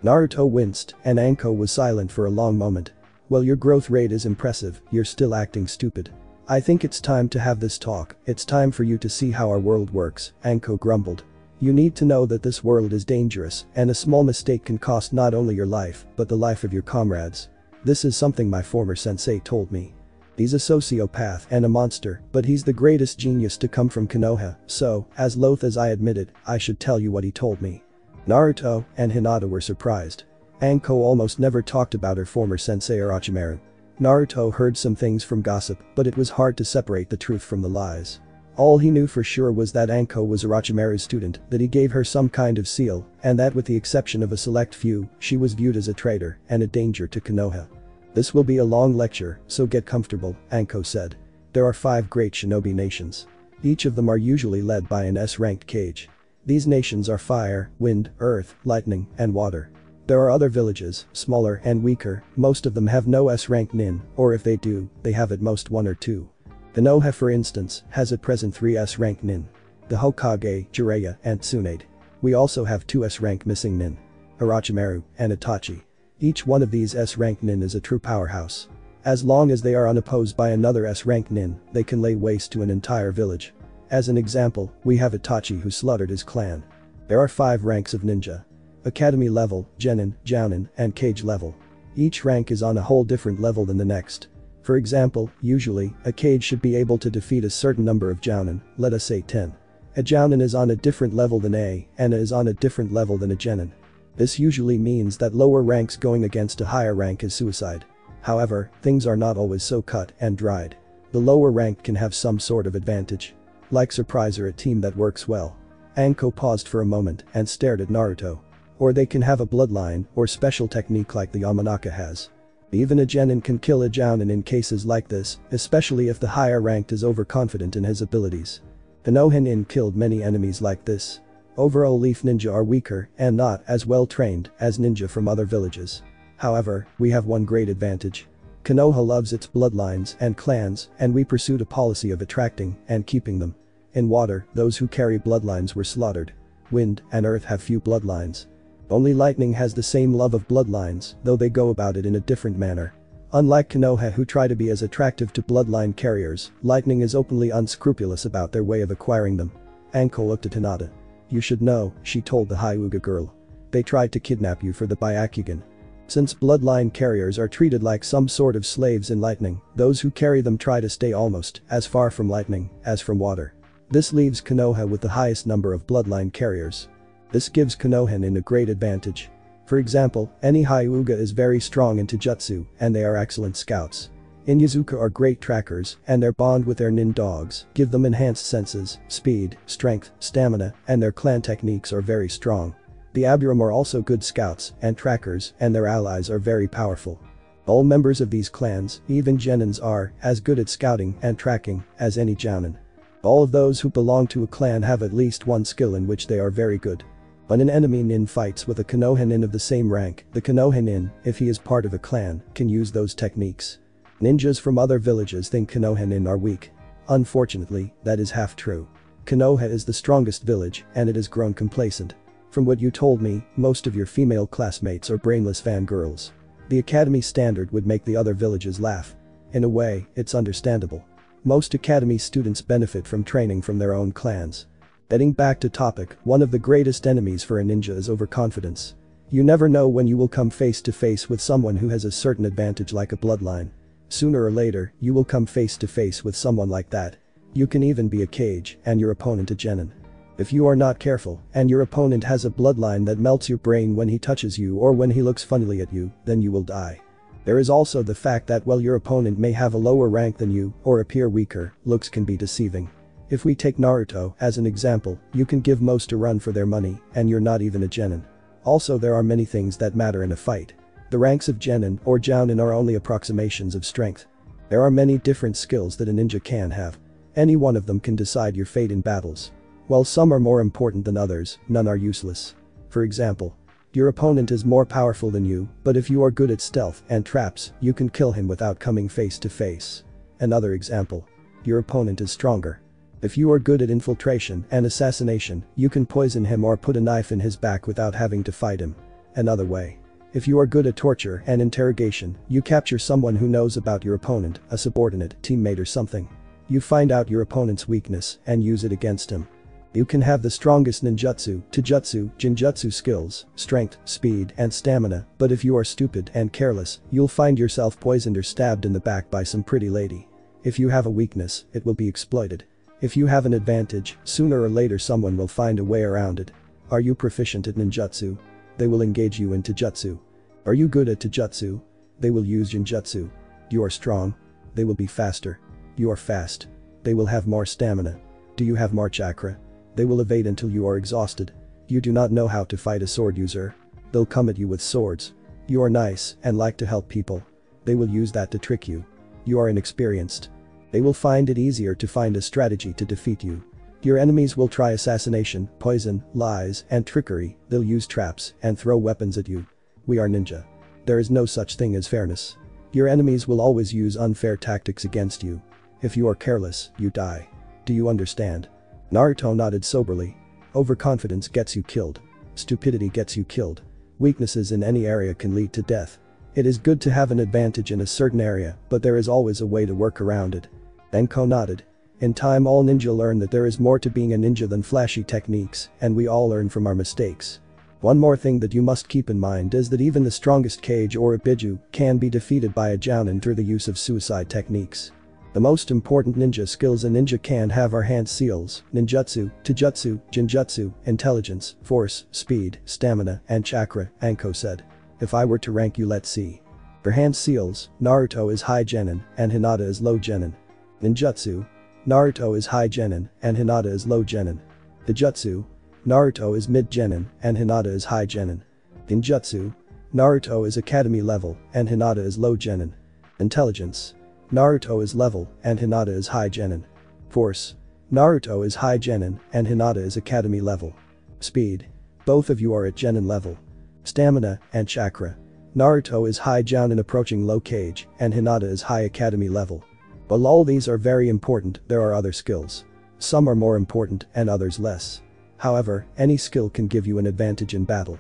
Speaker 1: Naruto winced and Anko was silent for a long moment. "Well, your growth rate is impressive, you're still acting stupid. I think it's time to have this talk, it's time for you to see how our world works," Anko grumbled. "You need to know that this world is dangerous and a small mistake can cost not only your life, but the life of your comrades. This is something my former sensei told me. He's a sociopath and a monster, but he's the greatest genius to come from Konoha, so, as loath as I admit it, I should tell you what he told me." Naruto and Hinata were surprised. Anko almost never talked about her former sensei Orochimaru. Naruto heard some things from gossip, but it was hard to separate the truth from the lies. All he knew for sure was that Anko was Orochimaru's student, that he gave her some kind of seal, and that with the exception of a select few, she was viewed as a traitor and a danger to Konoha. "This will be a long lecture, so get comfortable," Anko said. "There are 5 great shinobi nations. Each of them are usually led by an S-ranked kage. These nations are fire, wind, earth, lightning, and water. There are other villages, smaller and weaker, most of them have no S-rank nin, or if they do, they have at most 1 or 2. The Konoha for instance, has at present 3 S-rank nin. The Hokage, Jiraiya, and Tsunade. We also have 2 S-rank missing nin. Orochimaru, and Itachi. Each one of these S-rank nin is a true powerhouse. As long as they are unopposed by another S-rank nin, they can lay waste to an entire village. As an example, we have Itachi who slaughtered his clan. There are 5 ranks of ninja. Academy level, Genin, Jounin, and Kage level. Each rank is on a whole different level than the next. For example, usually, a Kage should be able to defeat a certain number of Jounin, let us say 10. A Jounin is on a different level than and is on a different level than a Genin. This usually means that lower ranks going against a higher rank is suicide. However, things are not always so cut and dried. The lower rank can have some sort of advantage. Like surprise or a team that works well. Anko paused for a moment and stared at Naruto. Or they can have a bloodline or special technique like the Yamanaka has. Even a Genin can kill a Jounin in cases like this, especially if the higher ranked is overconfident in his abilities. The Konoha killed many enemies like this. Overall Leaf Ninja are weaker and not as well trained as ninja from other villages. However, we have one great advantage. Konoha loves its bloodlines and clans and we pursued a policy of attracting and keeping them. In water, those who carry bloodlines were slaughtered. Wind and earth have few bloodlines. Only lightning has the same love of bloodlines, though they go about it in a different manner. Unlike Konoha who try to be as attractive to bloodline carriers, lightning is openly unscrupulous about their way of acquiring them. Anko looked at Hinata. "You should know," she told the Hyuga girl. "They tried to kidnap you for the Byakugan. Since bloodline carriers are treated like some sort of slaves in lightning, those who carry them try to stay almost as far from lightning as from water. This leaves Konoha with the highest number of bloodline carriers. This gives Konohan a great advantage. For example, any Hyuga is very strong in Taijutsu and they are excellent scouts. Inyazuka are great trackers and their bond with their nin dogs give them enhanced senses, speed, strength, stamina, and their clan techniques are very strong. The Aburam are also good scouts and trackers and their allies are very powerful. All members of these clans, even Genins, are as good at scouting and tracking as any Jounin. All of those who belong to a clan have at least one skill in which they are very good. When an enemy nin fights with a Konoha nin of the same rank, the Konoha nin, if he is part of a clan, can use those techniques. Ninjas from other villages think Konoha are weak. Unfortunately, that is half true. Konoha is the strongest village and it has grown complacent. From what you told me, most of your female classmates are brainless fangirls. The academy standard would make the other villages laugh. In a way, it's understandable. Most academy students benefit from training from their own clans. Getting back to topic, one of the greatest enemies for a ninja is overconfidence. You never know when you will come face to face with someone who has a certain advantage like a bloodline. Sooner or later, you will come face to face with someone like that. You can even be a Kage and your opponent a genin. If you are not careful and your opponent has a bloodline that melts your brain when he touches you or when he looks funnily at you, then you will die. There is also the fact that while your opponent may have a lower rank than you or appear weaker, looks can be deceiving. If we take Naruto as an example, you can give most a run for their money and you're not even a genin. Also there are many things that matter in a fight. The ranks of genin or jounin are only approximations of strength. There are many different skills that a ninja can have. Any one of them can decide your fate in battles. While some are more important than others, none are useless. For example, your opponent is more powerful than you, but if you are good at stealth and traps, you can kill him without coming face to face. Another example. Your opponent is stronger. If you are good at infiltration and assassination, you can poison him or put a knife in his back without having to fight him. Another way. If you are good at torture and interrogation, you capture someone who knows about your opponent, a subordinate, teammate or something. You find out your opponent's weakness and use it against him. You can have the strongest ninjutsu, taijutsu, jinjutsu skills, strength, speed, and stamina, but if you are stupid and careless, you'll find yourself poisoned or stabbed in the back by some pretty lady. If you have a weakness, it will be exploited. If you have an advantage, sooner or later someone will find a way around it. Are you proficient at ninjutsu? They will engage you in taijutsu. Are you good at taijutsu? They will use jinjutsu. You are strong? They will be faster. You are fast. They will have more stamina. Do you have more chakra? They will evade until you are exhausted. You do not know how to fight a sword user. They'll come at you with swords. You are nice and like to help people. They will use that to trick you. You are inexperienced. They will find it easier to find a strategy to defeat you. Your enemies will try assassination, poison, lies, and trickery. They'll use traps and throw weapons at you. We are ninja. There is no such thing as fairness. Your enemies will always use unfair tactics against you. If you are careless, you die. Do you understand? Naruto nodded soberly. Overconfidence gets you killed. Stupidity gets you killed. Weaknesses in any area can lead to death. It is good to have an advantage in a certain area, but there is always a way to work around it. Denko nodded. In time all ninja learn that there is more to being a ninja than flashy techniques, and we all learn from our mistakes. One more thing that you must keep in mind is that even the strongest Kage or a Biju can be defeated by a jounin through the use of suicide techniques. The most important ninja skills a ninja can have are hand seals, ninjutsu, taijutsu, jinjutsu, intelligence, force, speed, stamina, and chakra, Anko said. If I were to rank you, let's see. For hand seals, Naruto is high genin and Hinata is low genin. Ninjutsu, Naruto is high genin and Hinata is low genin. Taijutsu, Naruto is mid genin and Hinata is high genin. Ninjutsu, Naruto is academy level and Hinata is low genin. Intelligence, Naruto is level and Hinata is high genin. Force, Naruto is high genin and Hinata is academy level. Speed, both of you are at genin level. Stamina and chakra, Naruto is high jounin approaching low Kage and Hinata is high academy level. While all these are very important, there are other skills. Some are more important and others less. However, any skill can give you an advantage in battle.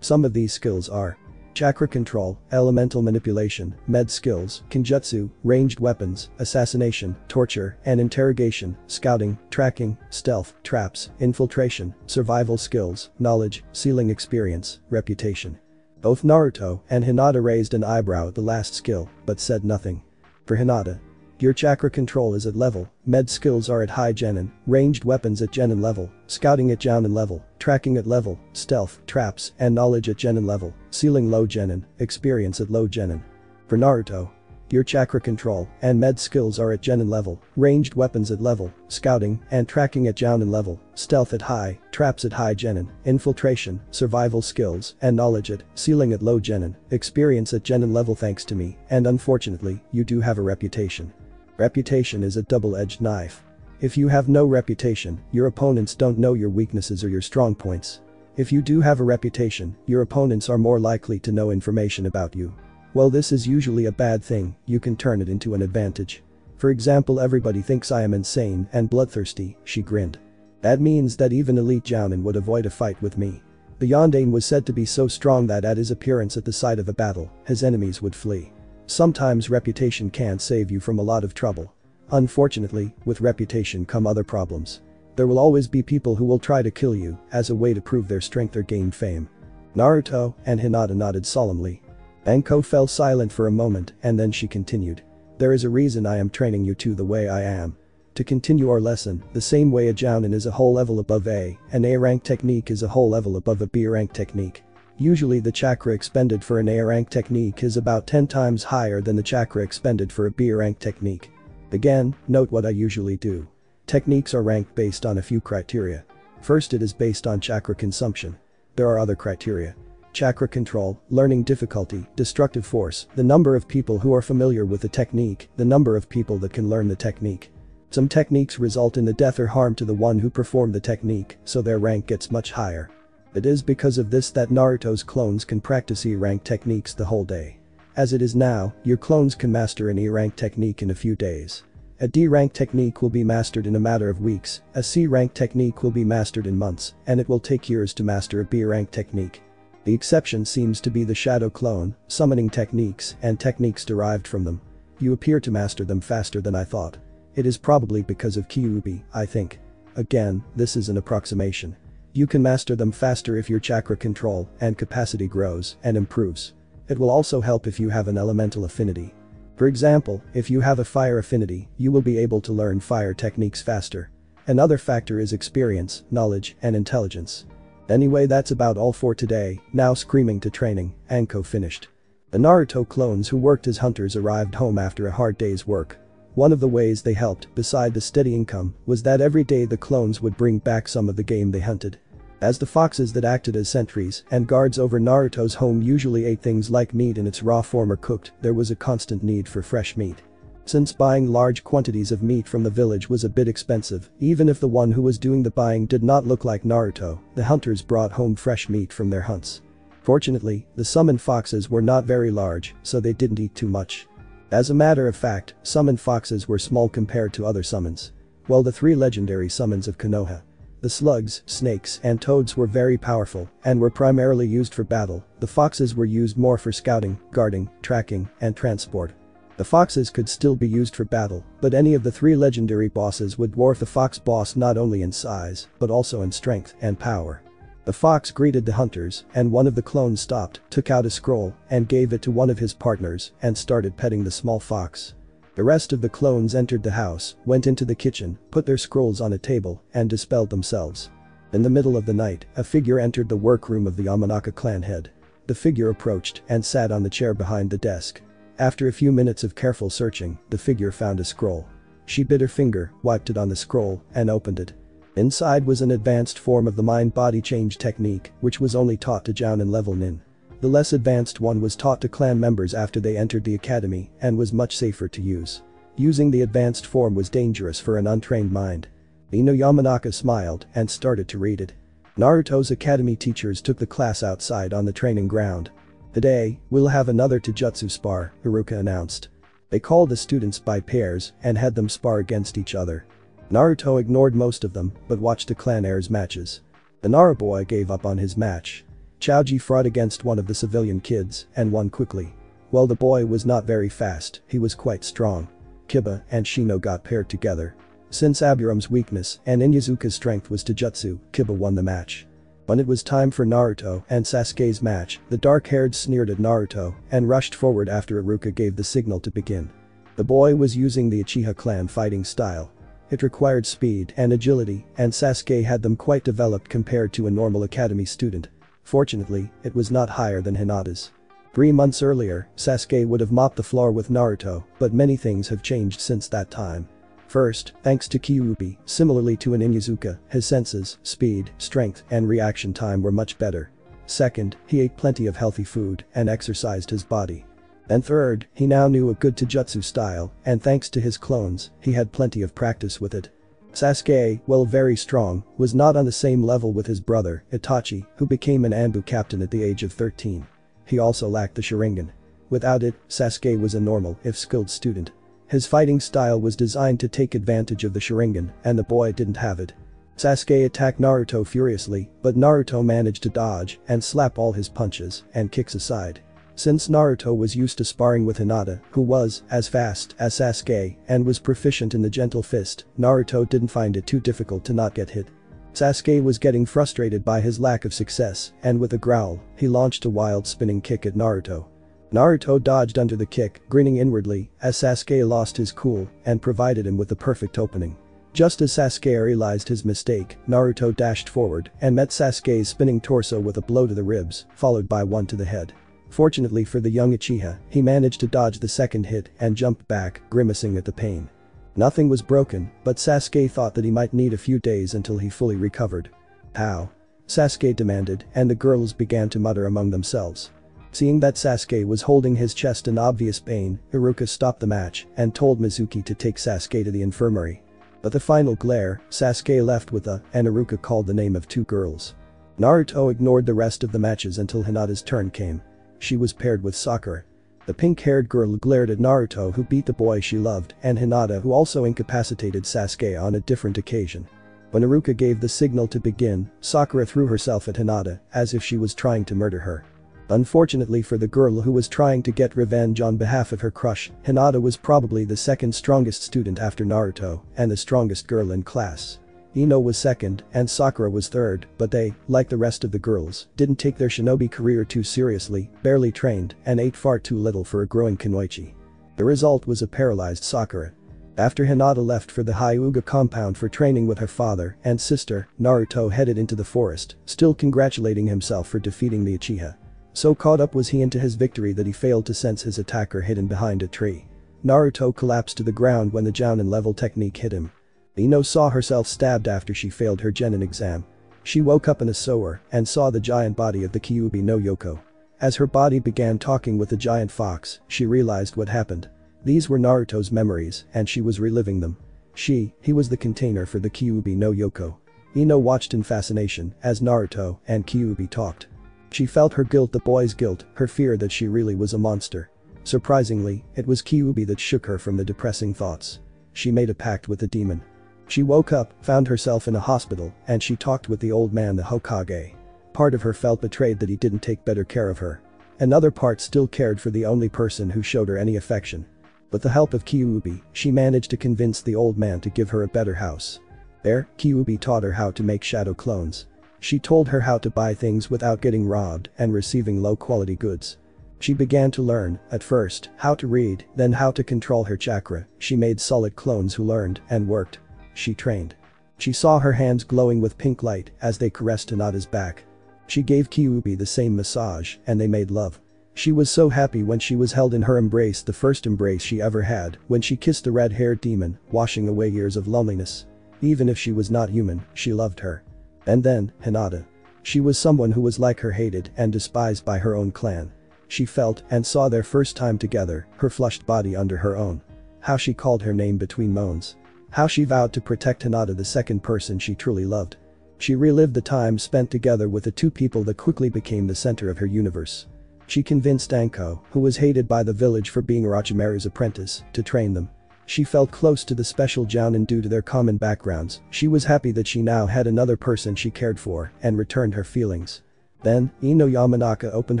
Speaker 1: Some of these skills are chakra control, elemental manipulation, med skills, kinjutsu, ranged weapons, assassination, torture and interrogation, scouting, tracking, stealth, traps, infiltration, survival skills, knowledge, sealing experience, reputation. Both Naruto and Hinata raised an eyebrow at the last skill, but said nothing. For Hinata, your chakra control is at level, med skills are at high genin, ranged weapons at genin level, scouting at jounin level, tracking at level, stealth, traps, and knowledge at genin level, sealing low genin, experience at low genin. For Naruto, your chakra control and med skills are at genin level, ranged weapons at level, scouting and tracking at jounin level, stealth at high, traps at high genin, infiltration, survival skills, and knowledge at, sealing at low genin, experience at genin level thanks to me, and unfortunately, you do have a reputation. Reputation is a double-edged knife. If you have no reputation, your opponents don't know your weaknesses or your strong points. If you do have a reputation, your opponents are more likely to know information about you. Well, this is usually a bad thing, you can turn it into an advantage. For example, everybody thinks I am insane and bloodthirsty, she grinned. That means that even elite Jounin would avoid a fight with me. The Yondain was said to be so strong that at his appearance at the site of a battle, his enemies would flee. Sometimes reputation can't save you from a lot of trouble. Unfortunately, with reputation come other problems. There will always be people who will try to kill you as a way to prove their strength or gain fame. Naruto and Hinata nodded solemnly. Anko fell silent for a moment and then she continued. There is a reason I am training you to the way I am. To continue our lesson, the same way a Jounin is a whole level above an A rank technique is a whole level above a B rank technique. Usually the chakra expended for an A rank technique is about 10 times higher than the chakra expended for a B rank technique. Again, note what I usually do. Techniques are ranked based on a few criteria. First, it is based on chakra consumption. There are other criteria. Chakra control, learning difficulty, destructive force, the number of people who are familiar with the technique, the number of people that can learn the technique. Some techniques result in the death or harm to the one who performed the technique, so their rank gets much higher. It is because of this that Naruto's clones can practice E-rank techniques the whole day. As it is now, your clones can master an E-rank technique in a few days. A D-rank technique will be mastered in a matter of weeks, a C-rank technique will be mastered in months, and it will take years to master a B-rank technique. The exception seems to be the shadow clone, summoning techniques, and techniques derived from them. You appear to master them faster than I thought. It is probably because of Khuubi, I think. Again, this is an approximation. You can master them faster if your chakra control and capacity grows and improves. It will also help if you have an elemental affinity. For example, if you have a fire affinity, you will be able to learn fire techniques faster. Another factor is experience, knowledge, and intelligence. Anyway, that's about all for today. Now screaming to training, Anko finished. The Naruto clones who worked as hunters arrived home after a hard day's work. One of the ways they helped, beside the steady income, was that every day the clones would bring back some of the game they hunted. As the foxes that acted as sentries and guards over Naruto's home usually ate things like meat in its raw form or cooked, there was a constant need for fresh meat. Since buying large quantities of meat from the village was a bit expensive, even if the one who was doing the buying did not look like Naruto, the hunters brought home fresh meat from their hunts. Fortunately, the summoned foxes were not very large, so they didn't eat too much. As a matter of fact, summoned foxes were small compared to other summons. While the 3 legendary summons of Konoha, the slugs, snakes, and toads were very powerful and were primarily used for battle, the foxes were used more for scouting, guarding, tracking, and transport. The foxes could still be used for battle, but any of the 3 legendary bosses would dwarf the fox boss not only in size, but also in strength and power. The fox greeted the hunters, and one of the clones stopped, took out a scroll, and gave it to one of his partners, and started petting the small fox. The rest of the clones entered the house, went into the kitchen, put their scrolls on a table, and dispelled themselves. In the middle of the night, a figure entered the workroom of the Yamanaka clan head. The figure approached and sat on the chair behind the desk. After a few minutes of careful searching, the figure found a scroll. She bit her finger, wiped it on the scroll, and opened it. Inside was an advanced form of the mind-body change technique, which was only taught to Jounin level Nin. The less advanced one was taught to clan members after they entered the academy and was much safer to use. Using the advanced form was dangerous for an untrained mind. Ino Yamanaka smiled and started to read it. Naruto's academy teachers took the class outside on the training ground. Today, we'll have another Taijutsu spar, Haruka announced. They called the students by pairs and had them spar against each other. Naruto ignored most of them, but watched the clan heirs' matches. The Nara boy gave up on his match. Chaoji fought against one of the civilian kids and won quickly. While the boy was not very fast, he was quite strong. Kiba and Shino got paired together. Since Aburum's weakness and Inyazuka's strength was Taijutsu, Kiba won the match. When it was time for Naruto and Sasuke's match, the dark-haired sneered at Naruto and rushed forward after Haruka gave the signal to begin. The boy was using the Uchiha clan fighting style. It required speed and agility, and Sasuke had them quite developed compared to a normal academy student. Fortunately, it was not higher than Hinata's. 3 months earlier, Sasuke would have mopped the floor with Naruto, but many things have changed since that time. First, thanks to Khuubi, similarly to an Inyazuka, his senses, speed, strength, and reaction time were much better. Second, he ate plenty of healthy food and exercised his body. And third, he now knew a good taijutsu style, and thanks to his clones, he had plenty of practice with it. Sasuke, while very strong, was not on the same level with his brother, Itachi, who became an Anbu captain at the age of 13. He also lacked the Sharingan. Without it, Sasuke was a normal, if skilled student. His fighting style was designed to take advantage of the Sharingan, and the boy didn't have it. Sasuke attacked Naruto furiously, but Naruto managed to dodge and slap all his punches and kicks aside. Since Naruto was used to sparring with Hinata, who was as fast as Sasuke and was proficient in the gentle fist, Naruto didn't find it too difficult to not get hit. Sasuke was getting frustrated by his lack of success, and with a growl, he launched a wild spinning kick at Naruto. Naruto dodged under the kick, grinning inwardly, as Sasuke lost his cool and provided him with the perfect opening. Just as Sasuke realized his mistake, Naruto dashed forward and met Sasuke's spinning torso with a blow to the ribs, followed by one to the head. Fortunately for the young Uchiha, he managed to dodge the second hit and jumped back, grimacing at the pain. Nothing was broken, but Sasuke thought that he might need a few days until he fully recovered. How? Sasuke demanded, and the girls began to mutter among themselves. Seeing that Sasuke was holding his chest in obvious pain, Iruka stopped the match and told Mizuki to take Sasuke to the infirmary. But the final glare, Sasuke left with and Iruka called the name of two girls. Naruto ignored the rest of the matches until Hinata's turn came. She was paired with Sakura. The pink-haired girl glared at Naruto, who beat the boy she loved, and Hinata, who also incapacitated Sasuke on a different occasion. When Iruka gave the signal to begin, Sakura threw herself at Hinata as if she was trying to murder her. Unfortunately for the girl who was trying to get revenge on behalf of her crush, Hinata was probably the second strongest student after Naruto and the strongest girl in class. Ino was second and Sakura was third, but they, like the rest of the girls, didn't take their shinobi career too seriously, barely trained, and ate far too little for a growing kunoichi. The result was a paralyzed Sakura. After Hinata left for the Hyuga compound for training with her father and sister, Naruto headed into the forest, still congratulating himself for defeating the Uchiha. So caught up was he into his victory that he failed to sense his attacker hidden behind a tree. Naruto collapsed to the ground when the Jounin level technique hit him. Ino saw herself stabbed after she failed her genin exam. She woke up in a sewer and saw the giant body of the Khuubi no Yoko. As her body began talking with the giant fox, she realized what happened. These were Naruto's memories and she was reliving them. He was the container for the Khuubi no Yoko. Ino watched in fascination as Naruto and Khuubi talked. She felt her guilt, the boy's guilt, her fear that she really was a monster. Surprisingly, it was Khuubi that shook her from the depressing thoughts. She made a pact with the demon. She woke up, found herself in a hospital, and she talked with the old man, the Hokage. Part of her felt betrayed that he didn't take better care of her. Another part still cared for the only person who showed her any affection. With the help of Khuubi, she managed to convince the old man to give her a better house. There, Khuubi taught her how to make shadow clones. She told her how to buy things without getting robbed and receiving low-quality goods. She began to learn, at first, how to read, then how to control her chakra. She made solid clones who learned and worked. She trained. She saw her hands glowing with pink light as they caressed Hinata's back. She gave Khuubi the same massage and they made love. She was so happy when she was held in her embrace, the first embrace she ever had, when she kissed the red-haired demon, washing away years of loneliness. Even if she was not human, she loved her. And then, Hinata. She was someone who was like her, hated and despised by her own clan. She felt and saw their first time together, her flushed body under her own. How she called her name between moans. How she vowed to protect Hinata, the second person she truly loved. She relived the time spent together with the two people that quickly became the center of her universe. She convinced Anko, who was hated by the village for being Orochimaru's apprentice, to train them. She felt close to the special Jounin due to their common backgrounds. She was happy that she now had another person she cared for and returned her feelings. Then, Ino Yamanaka opened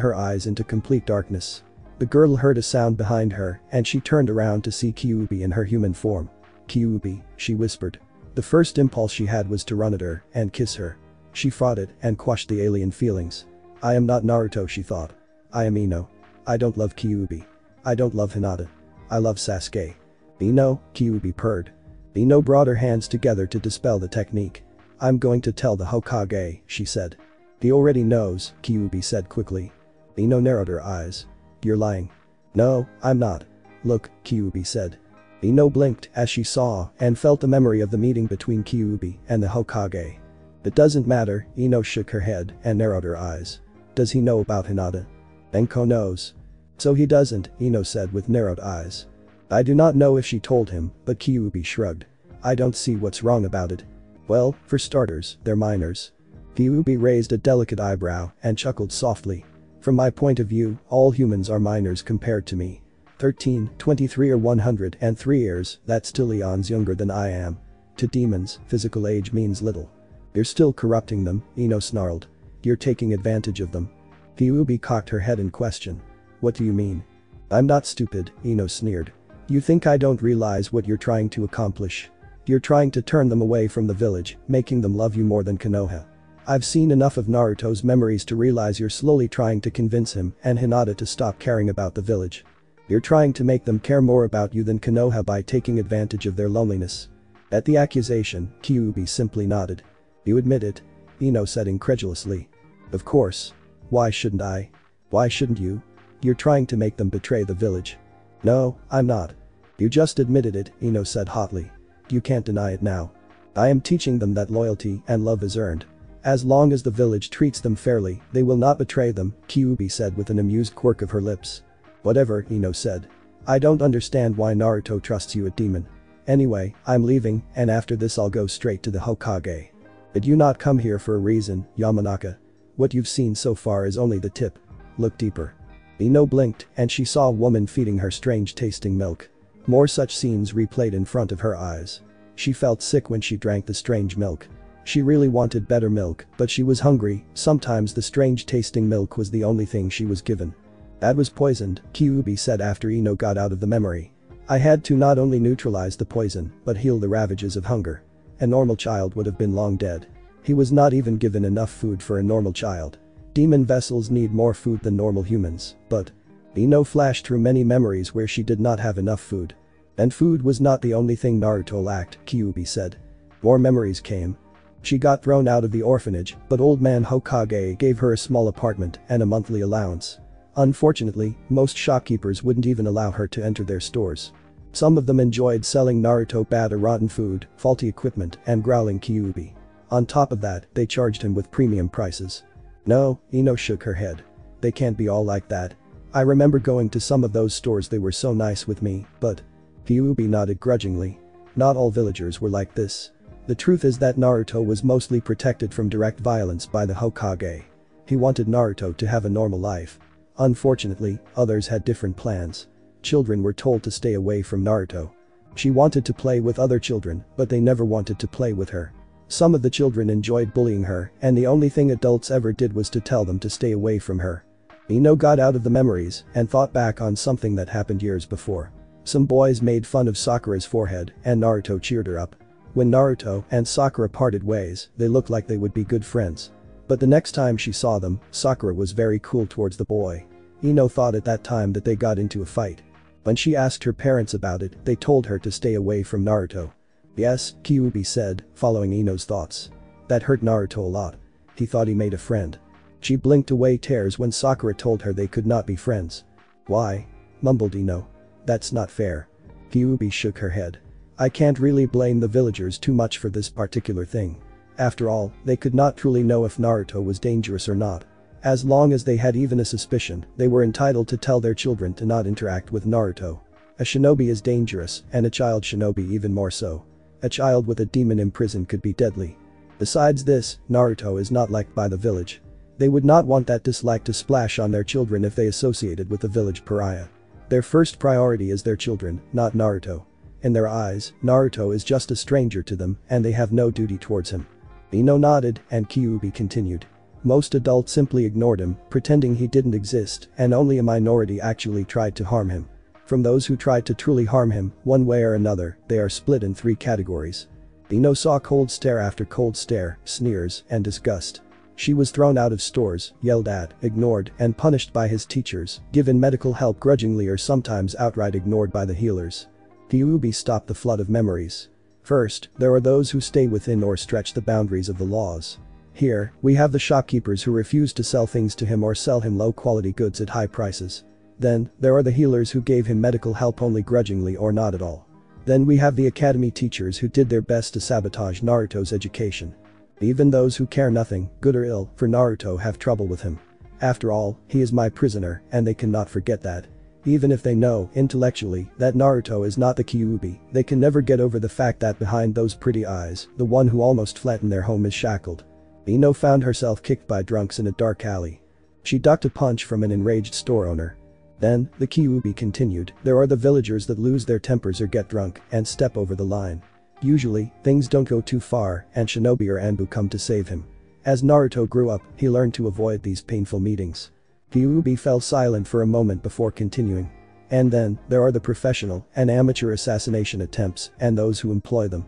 Speaker 1: her eyes into complete darkness. The girl heard a sound behind her and she turned around to see Khuubi in her human form. "Khuubi," she whispered. The first impulse she had was to run at her and kiss her. She fought it and quashed the alien feelings. I am not Naruto, she thought. I am Ino. I don't love Khuubi. I don't love Hinata. I love Sasuke. Ino, Khuubi purred. Ino brought her hands together to dispel the technique. I'm going to tell the Hokage, she said. He already knows, Khuubi said quickly. Ino narrowed her eyes. You're lying. No, I'm not. Look, Khuubi said. Ino blinked as she saw and felt the memory of the meeting between Khuubi and the Hokage. It doesn't matter, Ino shook her head and narrowed her eyes. Does he know about Hinata? Enko knows. So he doesn't, Ino said with narrowed eyes. I do not know if she told him, but Khuubi shrugged. I don't see what's wrong about it. Well, for starters, they're minors. Khuubi raised a delicate eyebrow and chuckled softly. From my point of view, all humans are minors compared to me. 13, 23 or 103 years, that's still eons younger than I am. To demons, physical age means little. You're still corrupting them, Ino snarled. You're taking advantage of them. Khuubi cocked her head in question. What do you mean? I'm not stupid, Ino sneered. You think I don't realize what you're trying to accomplish? You're trying to turn them away from the village, making them love you more than Konoha. I've seen enough of Naruto's memories to realize you're slowly trying to convince him and Hinata to stop caring about the village. You're trying to make them care more about you than Konoha by taking advantage of their loneliness. At the accusation, Khuubi simply nodded. You admit it? Ino said incredulously. Of course. Why shouldn't I? Why shouldn't you? You're trying to make them betray the village. No, I'm not. You just admitted it, Ino said hotly. You can't deny it now. I am teaching them that loyalty and love is earned. As long as the village treats them fairly, they will not betray them, Khuubi said with an amused quirk of her lips. Whatever, Ino said. I don't understand why Naruto trusts you, a demon. Anyway, I'm leaving, and after this I'll go straight to the Hokage. Did you not come here for a reason, Yamanaka? What you've seen so far is only the tip. Look deeper. Ino blinked, and she saw a woman feeding her strange-tasting milk. More such scenes replayed in front of her eyes. She felt sick when she drank the strange milk. She really wanted better milk, but she was hungry. Sometimes the strange-tasting milk was the only thing she was given. That was poisoned, Khuubi said after Ino got out of the memory. I had to not only neutralize the poison, but heal the ravages of hunger. A normal child would have been long dead. He was not even given enough food for a normal child. Demon vessels need more food than normal humans, but Ino flashed through many memories where she did not have enough food. And food was not the only thing Naruto lacked, Khuubi said. More memories came. She got thrown out of the orphanage, but old man Hokage gave her a small apartment and a monthly allowance. Unfortunately, most shopkeepers wouldn't even allow her to enter their stores. Some of them enjoyed selling Naruto bad or rotten food, faulty equipment, and growling Khuubi. On top of that, they charged him with premium prices. No, Ino shook her head. They can't be all like that. I remember going to some of those stores, they were so nice with me, but… Khuubi nodded grudgingly. Not all villagers were like this. The truth is that Naruto was mostly protected from direct violence by the Hokage. He wanted Naruto to have a normal life. Unfortunately, others had different plans. Children were told to stay away from Naruto. She wanted to play with other children, but they never wanted to play with her. Some of the children enjoyed bullying her, and the only thing adults ever did was to tell them to stay away from her. Ino got out of the memories and thought back on something that happened years before. Some boys made fun of Sakura's forehead, and Naruto cheered her up. When Naruto and Sakura parted ways, they looked like they would be good friends. But the next time she saw them, Sakura was very cool towards the boy. Ino thought at that time that they got into a fight. When she asked her parents about it, they told her to stay away from Naruto. Yes, Khuubi said, following Ino's thoughts. That hurt Naruto a lot. He thought he made a friend. She blinked away tears when Sakura told her they could not be friends. Why? Mumbled Ino. That's not fair. Khuubi shook her head. I can't really blame the villagers too much for this particular thing. After all, they could not truly know if Naruto was dangerous or not. As long as they had even a suspicion, they were entitled to tell their children to not interact with Naruto. A shinobi is dangerous, and a child shinobi even more so. A child with a demon imprisoned could be deadly. Besides this, Naruto is not liked by the village. They would not want that dislike to splash on their children if they associated with the village pariah. Their first priority is their children, not Naruto. In their eyes, Naruto is just a stranger to them, and they have no duty towards him. Ino nodded, and Khuubi continued. Most adults simply ignored him, pretending he didn't exist, and only a minority actually tried to harm him. From those who tried to truly harm him, one way or another, they are split in 3 categories. Ino saw cold stare after cold stare, sneers, and disgust. She was thrown out of stores, yelled at, ignored, and punished by his teachers, given medical help grudgingly or sometimes outright ignored by the healers. Khuubi stopped the flood of memories. First, there are those who stay within or stretch the boundaries of the laws. Here, we have the shopkeepers who refuse to sell things to him or sell him low-quality goods at high prices. Then, there are the healers who gave him medical help only grudgingly or not at all. Then we have the academy teachers who did their best to sabotage Naruto's education. Even those who care nothing, good or ill, for Naruto have trouble with him. After all, he is my prisoner, and they cannot forget that. Even if they know, intellectually, that Naruto is not the Khuubi, they can never get over the fact that behind those pretty eyes, the one who almost flattened their home is shackled. Ino found herself kicked by drunks in a dark alley. She ducked a punch from an enraged store owner. Then, the Khuubi continued, there are the villagers that lose their tempers or get drunk and step over the line. Usually, things don't go too far and Shinobi or Anbu come to save him. As Naruto grew up, he learned to avoid these painful meetings. Khuubi fell silent for a moment before continuing. And then, there are the professional and amateur assassination attempts and those who employ them.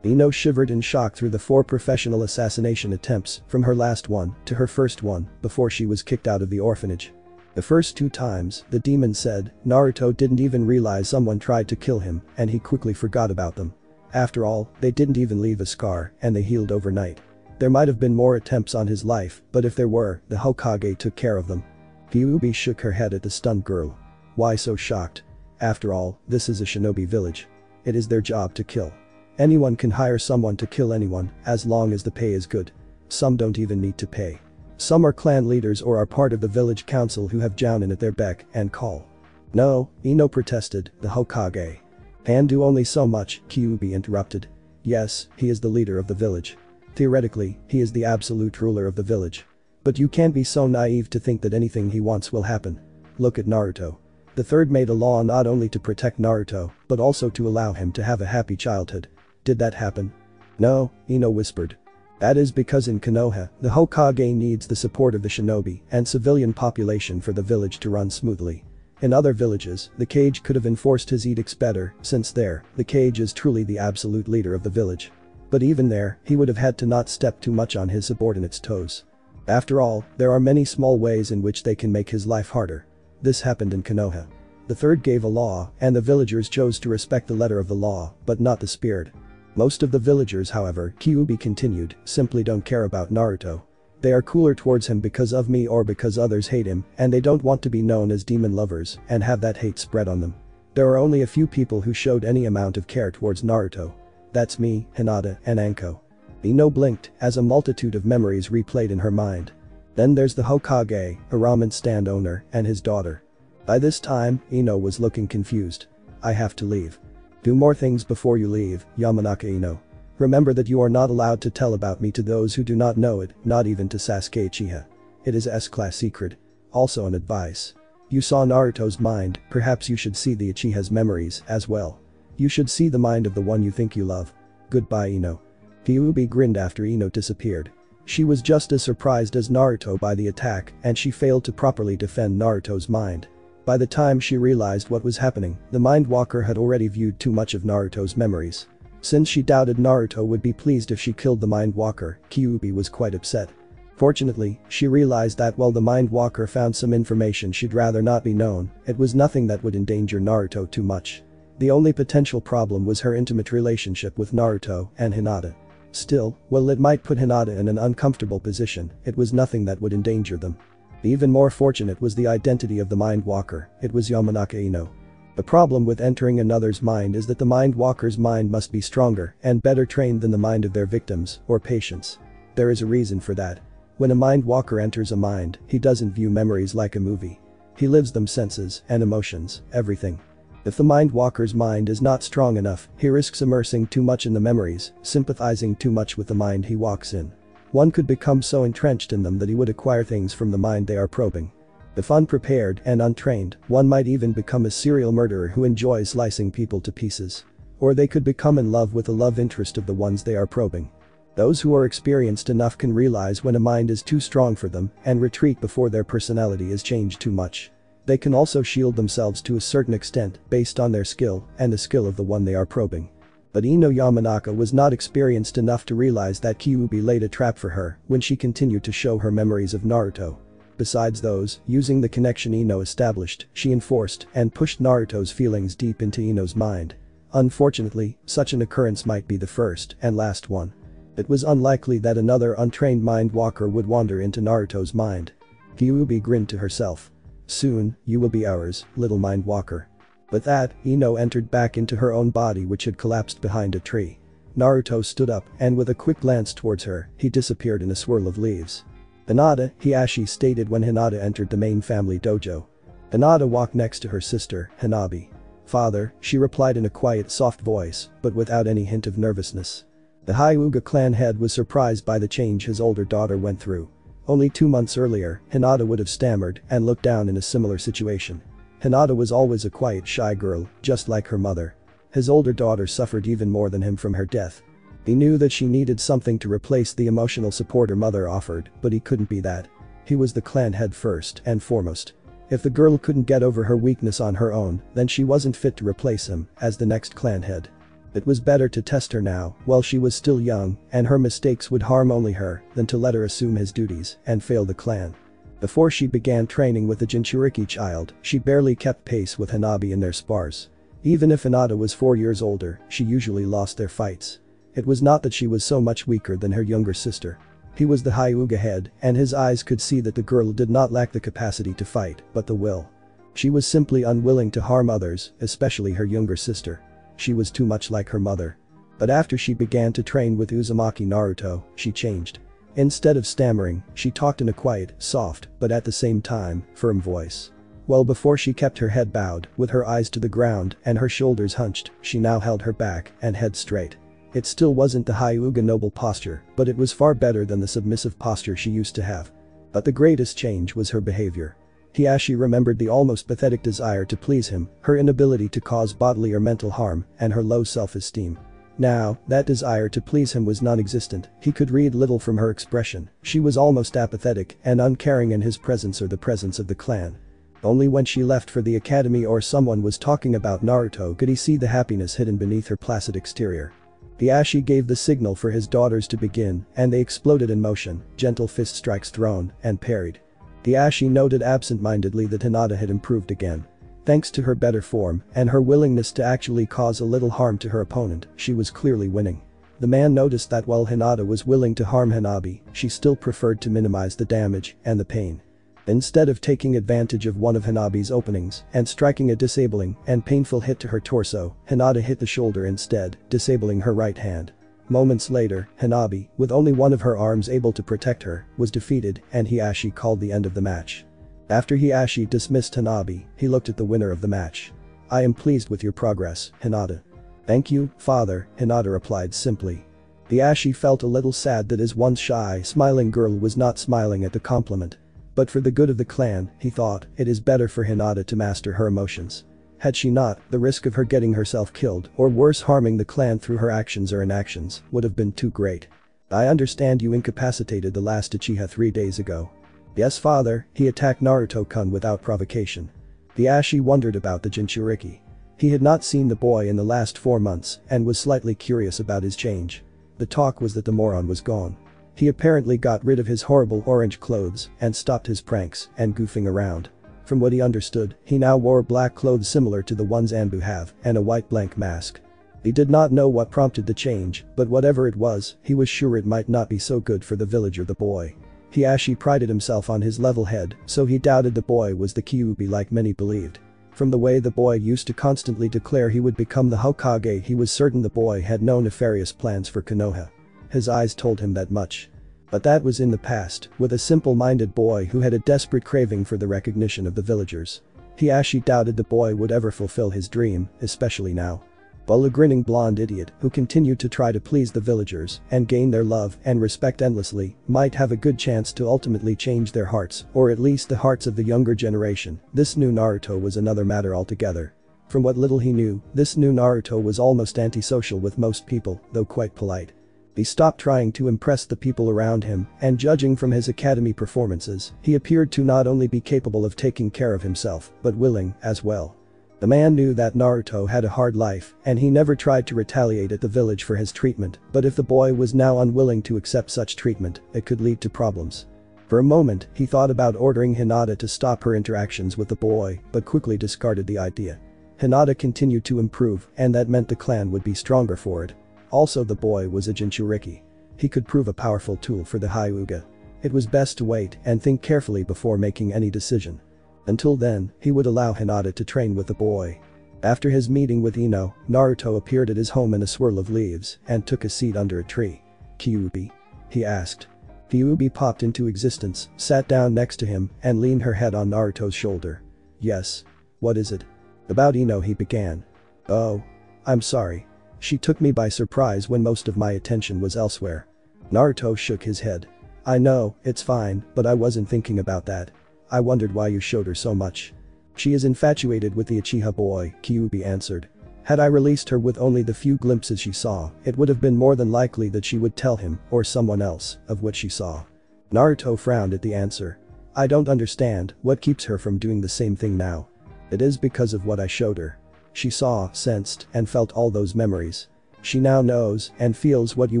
Speaker 1: Ino shivered in shock through the 4 professional assassination attempts from her last one to her first one before she was kicked out of the orphanage. The first 2 times, the demon said, Naruto didn't even realize someone tried to kill him and he quickly forgot about them. After all, they didn't even leave a scar and they healed overnight. There might have been more attempts on his life, but if there were, the Hokage took care of them. Khuubi shook her head at the stunned girl. Why so shocked? After all, this is a shinobi village. It is their job to kill. Anyone can hire someone to kill anyone, as long as the pay is good. Some don't even need to pay. Some are clan leaders or are part of the village council who have Jounin at their beck and call. No, Ino protested, the Hokage. And do only so much, Khuubi interrupted. Yes, he is the leader of the village. Theoretically, he is the absolute ruler of the village. But you can't be so naive to think that anything he wants will happen. Look at Naruto. The third made a law not only to protect Naruto, but also to allow him to have a happy childhood. Did that happen? No, Ino whispered. That is because in Konoha, the Hokage needs the support of the shinobi and civilian population for the village to run smoothly. In other villages, the Kage could have enforced his edicts better, since there, the Kage is truly the absolute leader of the village. But even there, he would have had to not step too much on his subordinates' toes. After all, there are many small ways in which they can make his life harder. This happened in Konoha. The third gave a law, and the villagers chose to respect the letter of the law, but not the spirit. Most of the villagers, however, Khuubi continued, simply don't care about Naruto. They are cooler towards him because of me or because others hate him, and they don't want to be known as demon lovers and have that hate spread on them. There are only a few people who showed any amount of care towards Naruto. That's me, Hinata, and Anko. Ino blinked as a multitude of memories replayed in her mind. Then there's the Hokage, a ramen stand owner, and his daughter. By this time, Ino was looking confused. I have to leave. Do more things before you leave, Yamanaka Ino. Remember that you are not allowed to tell about me to those who do not know it, not even to Sasuke Uchiha. It is S-class secret. Also an advice. You saw Naruto's mind, perhaps you should see the Uchiha's memories as well. You should see the mind of the one you think you love. Goodbye Ino. Khuubi grinned after Ino disappeared. She was just as surprised as Naruto by the attack and she failed to properly defend Naruto's mind. By the time she realized what was happening, the Mind Walker had already viewed too much of Naruto's memories. Since she doubted Naruto would be pleased if she killed the Mind Walker, Khuubi was quite upset. Fortunately, she realized that while the Mind Walker found some information she'd rather not be known, it was nothing that would endanger Naruto too much. The only potential problem was her intimate relationship with Naruto and Hinata. Still, while it might put Hinata in an uncomfortable position, it was nothing that would endanger them. Even more fortunate was the identity of the Mind Walker, it was Yamanaka Ino. The problem with entering another's mind is that the Mind Walker's mind must be stronger and better trained than the mind of their victims or patients. There is a reason for that. When a Mind Walker enters a mind, he doesn't view memories like a movie. He lives them senses and emotions, everything. If the Mind Walker's mind is not strong enough, he risks immersing too much in the memories, sympathizing too much with the mind he walks in. One could become so entrenched in them that he would acquire things from the mind they are probing. If unprepared and untrained, one might even become a serial murderer who enjoys slicing people to pieces. Or they could become in love with the love interest of the ones they are probing. Those who are experienced enough can realize when a mind is too strong for them and retreat before their personality is changed too much. They can also shield themselves to a certain extent based on their skill and the skill of the one they are probing. But Ino Yamanaka was not experienced enough to realize that Khuubi laid a trap for her when she continued to show her memories of Naruto. Besides those, using the connection Ino established, she enforced and pushed Naruto's feelings deep into Ino's mind. Unfortunately, such an occurrence might be the first and last one. It was unlikely that another untrained Mind Walker would wander into Naruto's mind. Khuubi grinned to herself. Soon, you will be ours, little Mind Walker. With that, Ino entered back into her own body which had collapsed behind a tree. Naruto stood up and with a quick glance towards her, he disappeared in a swirl of leaves. Hinata, Hiashi stated when Hinata entered the main family dojo. Hinata walked next to her sister, Hanabi. Father, she replied in a quiet soft voice, but without any hint of nervousness. The Hyuga clan head was surprised by the change his older daughter went through. Only 2 months earlier, Hinata would have stammered and looked down in a similar situation. Hinata was always a quiet, shy girl, just like her mother. His older daughter suffered even more than him from her death. He knew that she needed something to replace the emotional support her mother offered, but he couldn't be that. He was the clan head first and foremost. If the girl couldn't get over her weakness on her own, then she wasn't fit to replace him as the next clan head. It was better to test her now while she was still young and her mistakes would harm only her than to let her assume his duties and fail the clan. Before she began training with the Jinchuriki child, she barely kept pace with Hanabi in their spars. Even if Hinata was 4 years older, she usually lost their fights. It was not that she was so much weaker than her younger sister. He was the Hyuga head, and his eyes could see that the girl did not lack the capacity to fight, but the will. She was simply unwilling to harm others, especially her younger sister. She was too much like her mother. But after she began to train with Uzumaki Naruto, she changed. Instead of stammering, she talked in a quiet, soft, but at the same time, firm voice. Well, before she kept her head bowed, with her eyes to the ground and her shoulders hunched, she now held her back and head straight. It still wasn't the Hyuga noble posture, but it was far better than the submissive posture she used to have. But the greatest change was her behavior. Hiashi remembered the almost pathetic desire to please him, her inability to cause bodily or mental harm, and her low self-esteem. Now, that desire to please him was non-existent. He could read little from her expression. She was almost apathetic and uncaring in his presence or the presence of the clan. Only when she left for the academy or someone was talking about Naruto could he see the happiness hidden beneath her placid exterior. Hiashi gave the signal for his daughters to begin, and they exploded in motion, gentle fist strikes thrown, and parried. Hiashi noted absent-mindedly that Hinata had improved again. Thanks to her better form and her willingness to actually cause a little harm to her opponent, she was clearly winning. The man noticed that while Hinata was willing to harm Hanabi, she still preferred to minimize the damage and the pain. Instead of taking advantage of one of Hanabi's openings and striking a disabling and painful hit to her torso, Hinata hit the shoulder instead, disabling her right hand. Moments later, Hanabi, with only one of her arms able to protect her, was defeated and Hiashi called the end of the match. After Hiashi dismissed Hanabi, he looked at the winner of the match. "I am pleased with your progress, Hinata." "Thank you, father," Hinata replied simply. Hiashi felt a little sad that his once shy, smiling girl was not smiling at the compliment. But for the good of the clan, he thought, it is better for Hinata to master her emotions. Had she not, the risk of her getting herself killed, or worse harming the clan through her actions or inactions, would have been too great. "I understand you incapacitated the last Uchiha 3 days ago." "Yes, father," he attacked Naruto-kun without provocation. Hiashi wondered about the Jinchuriki. He had not seen the boy in the last 4 months and was slightly curious about his change. The talk was that the moron was gone. He apparently got rid of his horrible orange clothes and stopped his pranks and goofing around. From what he understood, he now wore black clothes similar to the ones Anbu have and a white blank mask. He did not know what prompted the change, but whatever it was, he was sure it might not be so good for the village or the boy. Hiashi prided himself on his level head, so he doubted the boy was the Khuubi like many believed. From the way the boy used to constantly declare he would become the Hokage, he was certain the boy had no nefarious plans for Konoha. His eyes told him that much. But that was in the past, with a simple-minded boy who had a desperate craving for the recognition of the villagers. Hiashi doubted the boy would ever fulfill his dream, especially now. While a grinning blonde idiot who continued to try to please the villagers and gain their love and respect endlessly might have a good chance to ultimately change their hearts, or at least the hearts of the younger generation, this new Naruto was another matter altogether. From what little he knew, this new Naruto was almost antisocial with most people, though quite polite. He stopped trying to impress the people around him, and judging from his academy performances, he appeared to not only be capable of taking care of himself, but willing as well. The man knew that Naruto had a hard life, and he never tried to retaliate at the village for his treatment, but if the boy was now unwilling to accept such treatment, it could lead to problems. For a moment, he thought about ordering Hinata to stop her interactions with the boy, but quickly discarded the idea. Hinata continued to improve, and that meant the clan would be stronger for it. Also, the boy was a Jinchuriki. He could prove a powerful tool for the Hyuga. It was best to wait and think carefully before making any decision. Until then, he would allow Hinata to train with the boy. After his meeting with Ino, Naruto appeared at his home in a swirl of leaves and took a seat under a tree. "Khuubi?" he asked. Khuubi popped into existence, sat down next to him, and leaned her head on Naruto's shoulder. "Yes. What is it?" "About Ino," he began. "Oh. I'm sorry. She took me by surprise when most of my attention was elsewhere." Naruto shook his head. I know, it's fine, but I wasn't thinking about that. I wondered why you showed her so much. She is infatuated with the Uchiha boy, Khuubi answered. Had I released her with only the few glimpses she saw, it would have been more than likely that she would tell him, or someone else, of what she saw. Naruto frowned at the answer. I don't understand what keeps her from doing the same thing now. It is because of what I showed her. She saw, sensed, and felt all those memories. She now knows and feels what you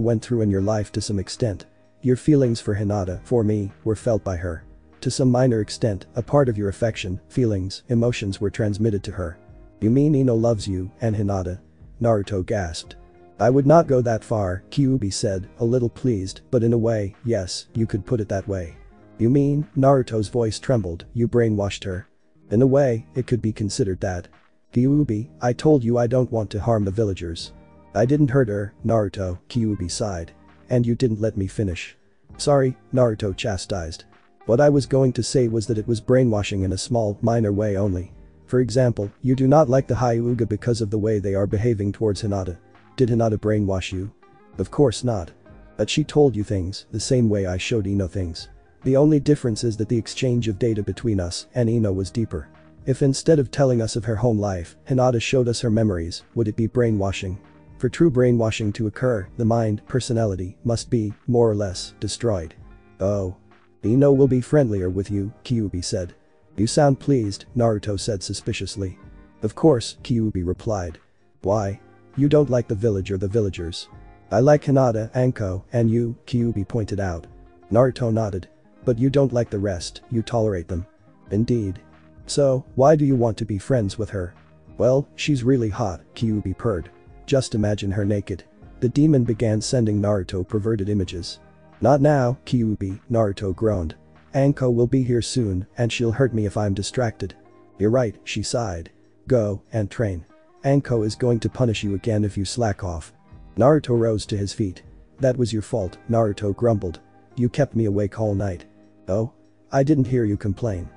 Speaker 1: went through in your life to some extent. Your feelings for Hinata, for me, were felt by her. To some minor extent, a part of your affection, feelings, emotions were transmitted to her. You mean Ino loves you and Hinata? Naruto gasped. I would not go that far, Khuubi said, a little pleased, but in a way, yes, you could put it that way. You mean, Naruto's voice trembled, you brainwashed her? In a way, it could be considered that. Khuubi, I told you I don't want to harm the villagers. I didn't hurt her, Naruto, Khuubi sighed. And you didn't let me finish. Sorry, Naruto chastised. What I was going to say was that it was brainwashing in a small, minor way only. For example, you do not like the Hyuga because of the way they are behaving towards Hinata. Did Hinata brainwash you? Of course not. But she told you things, the same way I showed Ino things. The only difference is that the exchange of data between us and Ino was deeper. If instead of telling us of her home life, Hinata showed us her memories, would it be brainwashing? For true brainwashing to occur, the mind, personality, must be, more or less, destroyed. Oh. Ino will be friendlier with you, Khuubi said. You sound pleased, Naruto said suspiciously. Of course, Khuubi replied. Why? You don't like the village or the villagers. I like Hinata, Anko, and you, Khuubi pointed out. Naruto nodded. But you don't like the rest, you tolerate them. Indeed. So, why do you want to be friends with her? Well, she's really hot, Khuubi purred. Just imagine her naked. The demon began sending Naruto perverted images. Not now, Khuubi, Naruto groaned. Anko will be here soon, and she'll hurt me if I'm distracted. You're right, she sighed. Go, and train. Anko is going to punish you again if you slack off. Naruto rose to his feet. That was your fault, Naruto grumbled. You kept me awake all night. Oh? I didn't hear you complain.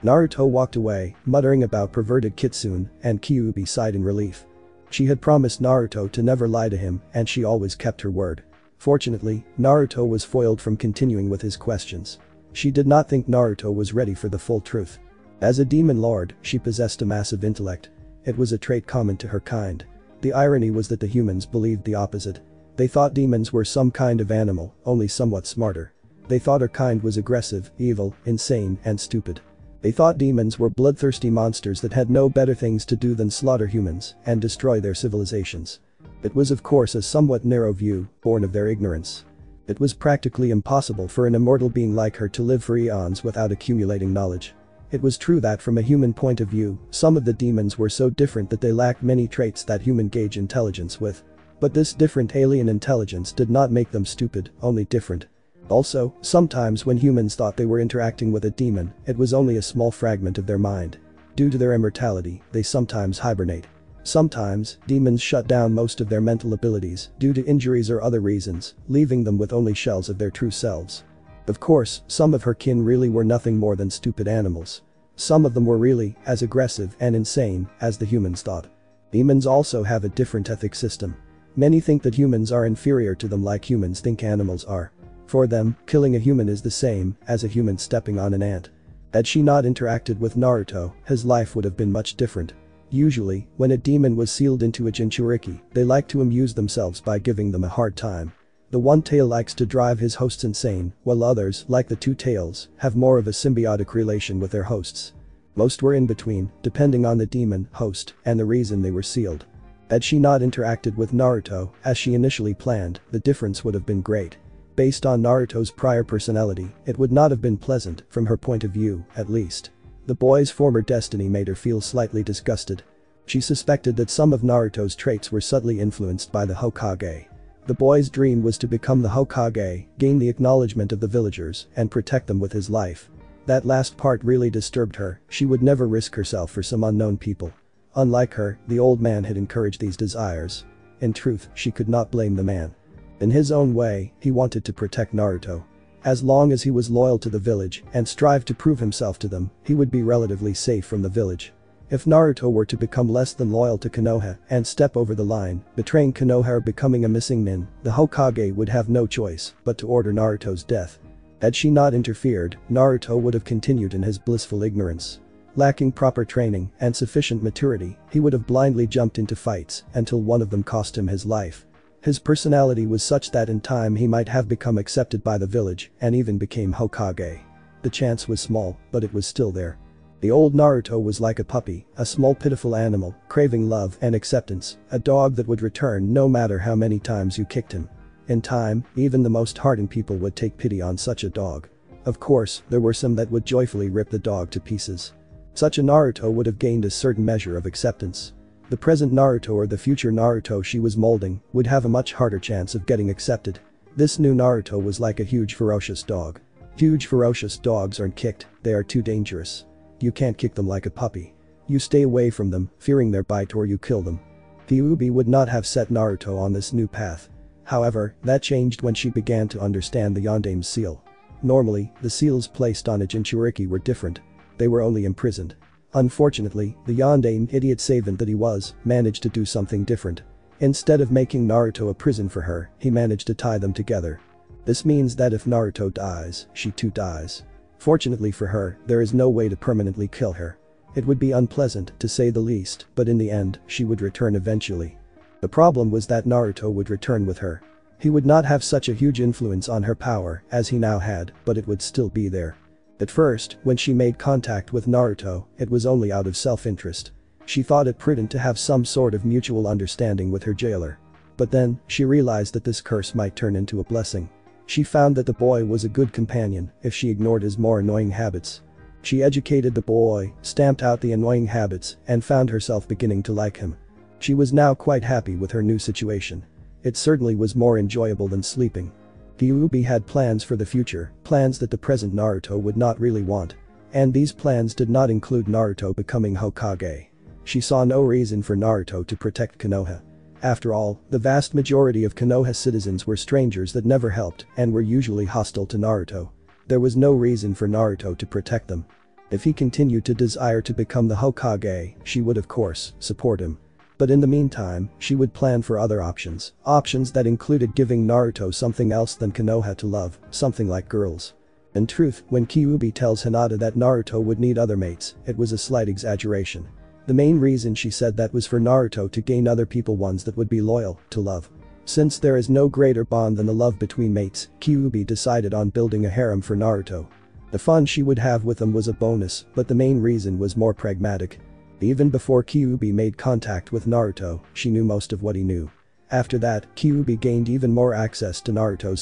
Speaker 1: Naruto walked away, muttering about perverted kitsune, and Khuubi sighed in relief. She had promised Naruto to never lie to him, and she always kept her word. Fortunately, Naruto was foiled from continuing with his questions. She did not think Naruto was ready for the full truth. As a demon lord, she possessed a massive intellect. It was a trait common to her kind. The irony was that the humans believed the opposite. They thought demons were some kind of animal, only somewhat smarter. They thought her kind was aggressive, evil, insane, and stupid. They thought demons were bloodthirsty monsters that had no better things to do than slaughter humans and destroy their civilizations. It was of course a somewhat narrow view, born of their ignorance. It was practically impossible for an immortal being like her to live for eons without accumulating knowledge. It was true that from a human point of view, some of the demons were so different that they lacked many traits that humans gauge intelligence with. But this different alien intelligence did not make them stupid, only different. Also, sometimes when humans thought they were interacting with a demon, it was only a small fragment of their mind. Due to their immortality, they sometimes hibernate. Sometimes, demons shut down most of their mental abilities due to injuries or other reasons, leaving them with only shells of their true selves. Of course, some of her kin really were nothing more than stupid animals. Some of them were really as aggressive and insane as the humans thought. Demons also have a different ethic system. Many think that humans are inferior to them like humans think animals are. For them, killing a human is the same as a human stepping on an ant. Had she not interacted with Naruto, his life would have been much different. Usually, when a demon was sealed into a Jinchuriki, they like to amuse themselves by giving them a hard time. The one tail likes to drive his hosts insane, while others, like the two tails, have more of a symbiotic relation with their hosts. Most were in between, depending on the demon, host, and the reason they were sealed. Had she not interacted with Naruto, as she initially planned, the difference would have been great. Based on Naruto's prior personality, it would not have been pleasant, from her point of view, at least. The boy's former destiny made her feel slightly disgusted. She suspected that some of Naruto's traits were subtly influenced by the Hokage. The boy's dream was to become the Hokage, gain the acknowledgement of the villagers, and protect them with his life. That last part really disturbed her. She would never risk herself for some unknown people. Unlike her, the old man had encouraged these desires. In truth, she could not blame the man. In his own way, he wanted to protect Naruto. As long as he was loyal to the village and strived to prove himself to them, he would be relatively safe from the village. If Naruto were to become less than loyal to Konoha and step over the line, betraying Konoha or becoming a missing nin, the Hokage would have no choice but to order Naruto's death. Had she not interfered, Naruto would have continued in his blissful ignorance. Lacking proper training and sufficient maturity, he would have blindly jumped into fights until one of them cost him his life. His personality was such that in time he might have become accepted by the village and even became Hokage. The chance was small, but it was still there. The old Naruto was like a puppy, a small pitiful animal, craving love and acceptance, a dog that would return no matter how many times you kicked him. In time, even the most hardened people would take pity on such a dog. Of course, there were some that would joyfully rip the dog to pieces. Such a Naruto would have gained a certain measure of acceptance. The present Naruto or the future Naruto she was molding would have a much harder chance of getting accepted. This new Naruto was like a huge ferocious dog. Huge ferocious dogs aren't kicked, they are too dangerous. You can't kick them like a puppy. You stay away from them, fearing their bite, or you kill them. Khuubi would not have set Naruto on this new path. However, that changed when she began to understand the Yondame's seal. Normally, the seals placed on a Jinchuriki were different. They were only imprisoned. Unfortunately, the Yondame, idiot savant that he was, managed to do something different. Instead of making Naruto a prison for her, he managed to tie them together. This means that if Naruto dies, she too dies. Fortunately for her, there is no way to permanently kill her. It would be unpleasant, to say the least, but in the end, she would return eventually. The problem was that Naruto would return with her. He would not have such a huge influence on her power as he now had, but it would still be there. At first, when she made contact with Naruto, it was only out of self-interest. She thought it prudent to have some sort of mutual understanding with her jailer. But then, she realized that this curse might turn into a blessing. She found that the boy was a good companion if she ignored his more annoying habits. She educated the boy, stamped out the annoying habits, and found herself beginning to like him. She was now quite happy with her new situation. It certainly was more enjoyable than sleeping. Khuubi had plans for the future, plans that the present Naruto would not really want. And these plans did not include Naruto becoming Hokage. She saw no reason for Naruto to protect Konoha. After all, the vast majority of Konoha citizens were strangers that never helped and were usually hostile to Naruto. There was no reason for Naruto to protect them. If he continued to desire to become the Hokage, she would of course support him. But in the meantime, she would plan for other options that included giving Naruto something else than Konoha to love, something like girls. In truth, when Khuubi tells Hinata that Naruto would need other mates, it was a slight exaggeration. The main reason she said that was for Naruto to gain other people, ones that would be loyal, to love. Since there is no greater bond than the love between mates, Khuubi decided on building a harem for Naruto. The fun she would have with them was a bonus, but the main reason was more pragmatic. Even before Khuubi made contact with Naruto, she knew most of what he knew. After that, Khuubi gained even more access to Naruto's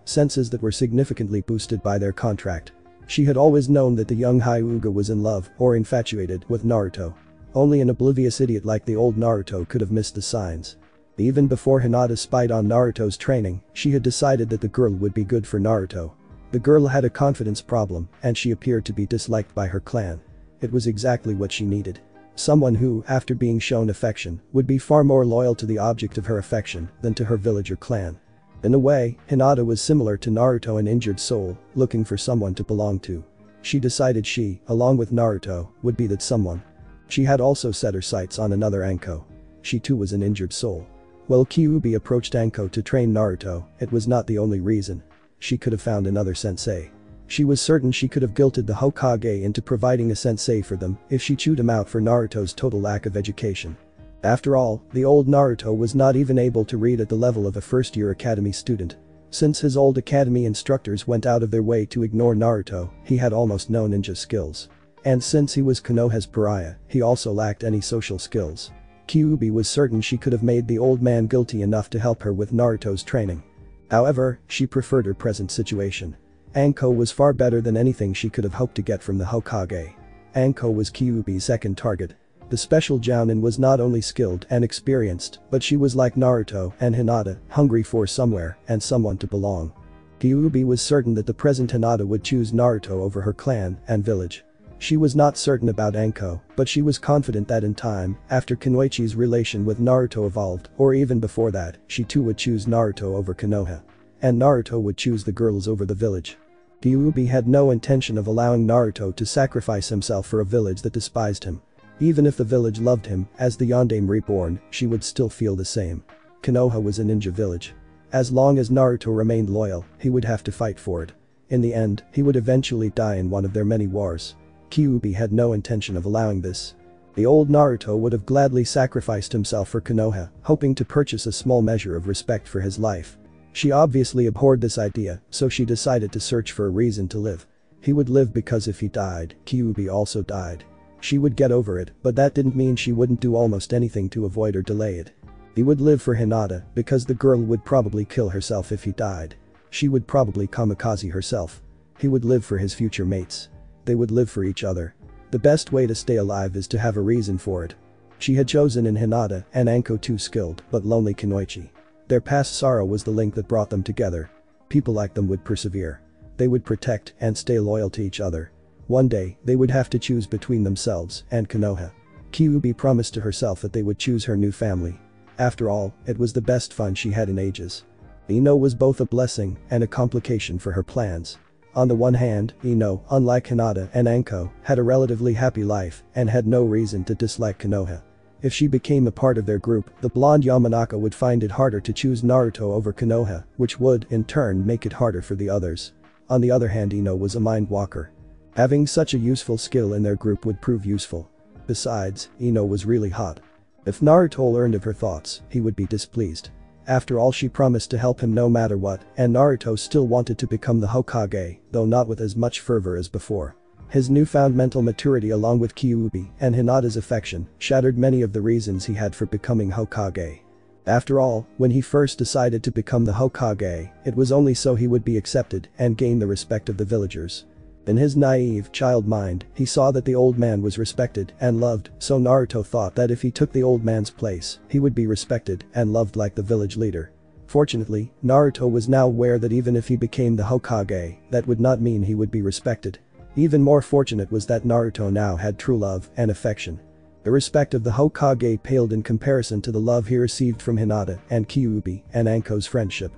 Speaker 1: senses that were significantly boosted by their contract. She had always known that the young Hyuga was in love or infatuated with Naruto. Only an oblivious idiot like the old Naruto could have missed the signs. Even before Hinata spied on Naruto's training, she had decided that the girl would be good for Naruto. The girl had a confidence problem, and she appeared to be disliked by her clan. It was exactly what she needed. Someone who, after being shown affection, would be far more loyal to the object of her affection than to her village or clan. In a way, Hinata was similar to Naruto, an injured soul, looking for someone to belong to. She decided she, along with Naruto, would be that someone. She had also set her sights on another Anko. She too was an injured soul. While Khuubi approached Anko to train Naruto, it was not the only reason. She could have found another sensei. She was certain she could have guilted the Hokage into providing a sensei for them if she chewed him out for Naruto's total lack of education. After all, the old Naruto was not even able to read at the level of a first-year academy student. Since his old academy instructors went out of their way to ignore Naruto, he had almost no ninja skills. And since he was Konoha's pariah, he also lacked any social skills. Khuubi was certain she could have made the old man guilty enough to help her with Naruto's training. However, she preferred her present situation. Anko was far better than anything she could have hoped to get from the Hokage. Anko was Khuubi's second target. The special Jounin was not only skilled and experienced, but she was like Naruto and Hinata, hungry for somewhere and someone to belong. Khuubi was certain that the present Hinata would choose Naruto over her clan and village. She was not certain about Anko, but she was confident that in time, after Kunoichi's relation with Naruto evolved, or even before that, she too would choose Naruto over Konoha. And Naruto would choose the girls over the village. Khuubi had no intention of allowing Naruto to sacrifice himself for a village that despised him. Even if the village loved him, as the Yondaime reborn, she would still feel the same. Konoha was a ninja village. As long as Naruto remained loyal, he would have to fight for it. In the end, he would eventually die in one of their many wars. Khuubi had no intention of allowing this. The old Naruto would have gladly sacrificed himself for Konoha, hoping to purchase a small measure of respect for his life. She obviously abhorred this idea, so she decided to search for a reason to live. He would live because if he died, Khuubi also died. She would get over it, but that didn't mean she wouldn't do almost anything to avoid or delay it. He would live for Hinata because the girl would probably kill herself if he died. She would probably kamikaze herself. He would live for his future mates. They would live for each other. The best way to stay alive is to have a reason for it. She had chosen in Hinata and Anko too skilled but lonely Kunoichi. Their past sorrow was the link that brought them together. People like them would persevere. They would protect and stay loyal to each other. One day, they would have to choose between themselves and Konoha. Khuubi promised to herself that they would choose her new family. After all, it was the best fun she had in ages. Ino was both a blessing and a complication for her plans. On the one hand, Ino, unlike Hinata and Anko, had a relatively happy life and had no reason to dislike Konoha. If she became a part of their group, the blonde Yamanaka would find it harder to choose Naruto over Konoha, which would, in turn, make it harder for the others. On the other hand, Ino was a mind walker. Having such a useful skill in their group would prove useful. Besides, Ino was really hot. If Naruto learned of her thoughts, he would be displeased. After all, she promised to help him no matter what, and Naruto still wanted to become the Hokage, though not with as much fervor as before. His newfound mental maturity along with Khuubi and Hinata's affection shattered many of the reasons he had for becoming Hokage. After all, when he first decided to become the Hokage, it was only so he would be accepted and gain the respect of the villagers. In his naive, child mind, he saw that the old man was respected and loved, so Naruto thought that if he took the old man's place, he would be respected and loved like the village leader. Fortunately, Naruto was now aware that even if he became the Hokage, that would not mean he would be respected. Even more fortunate was that Naruto now had true love and affection. The respect of the Hokage paled in comparison to the love he received from Hinata and Khuubi and Anko's friendship.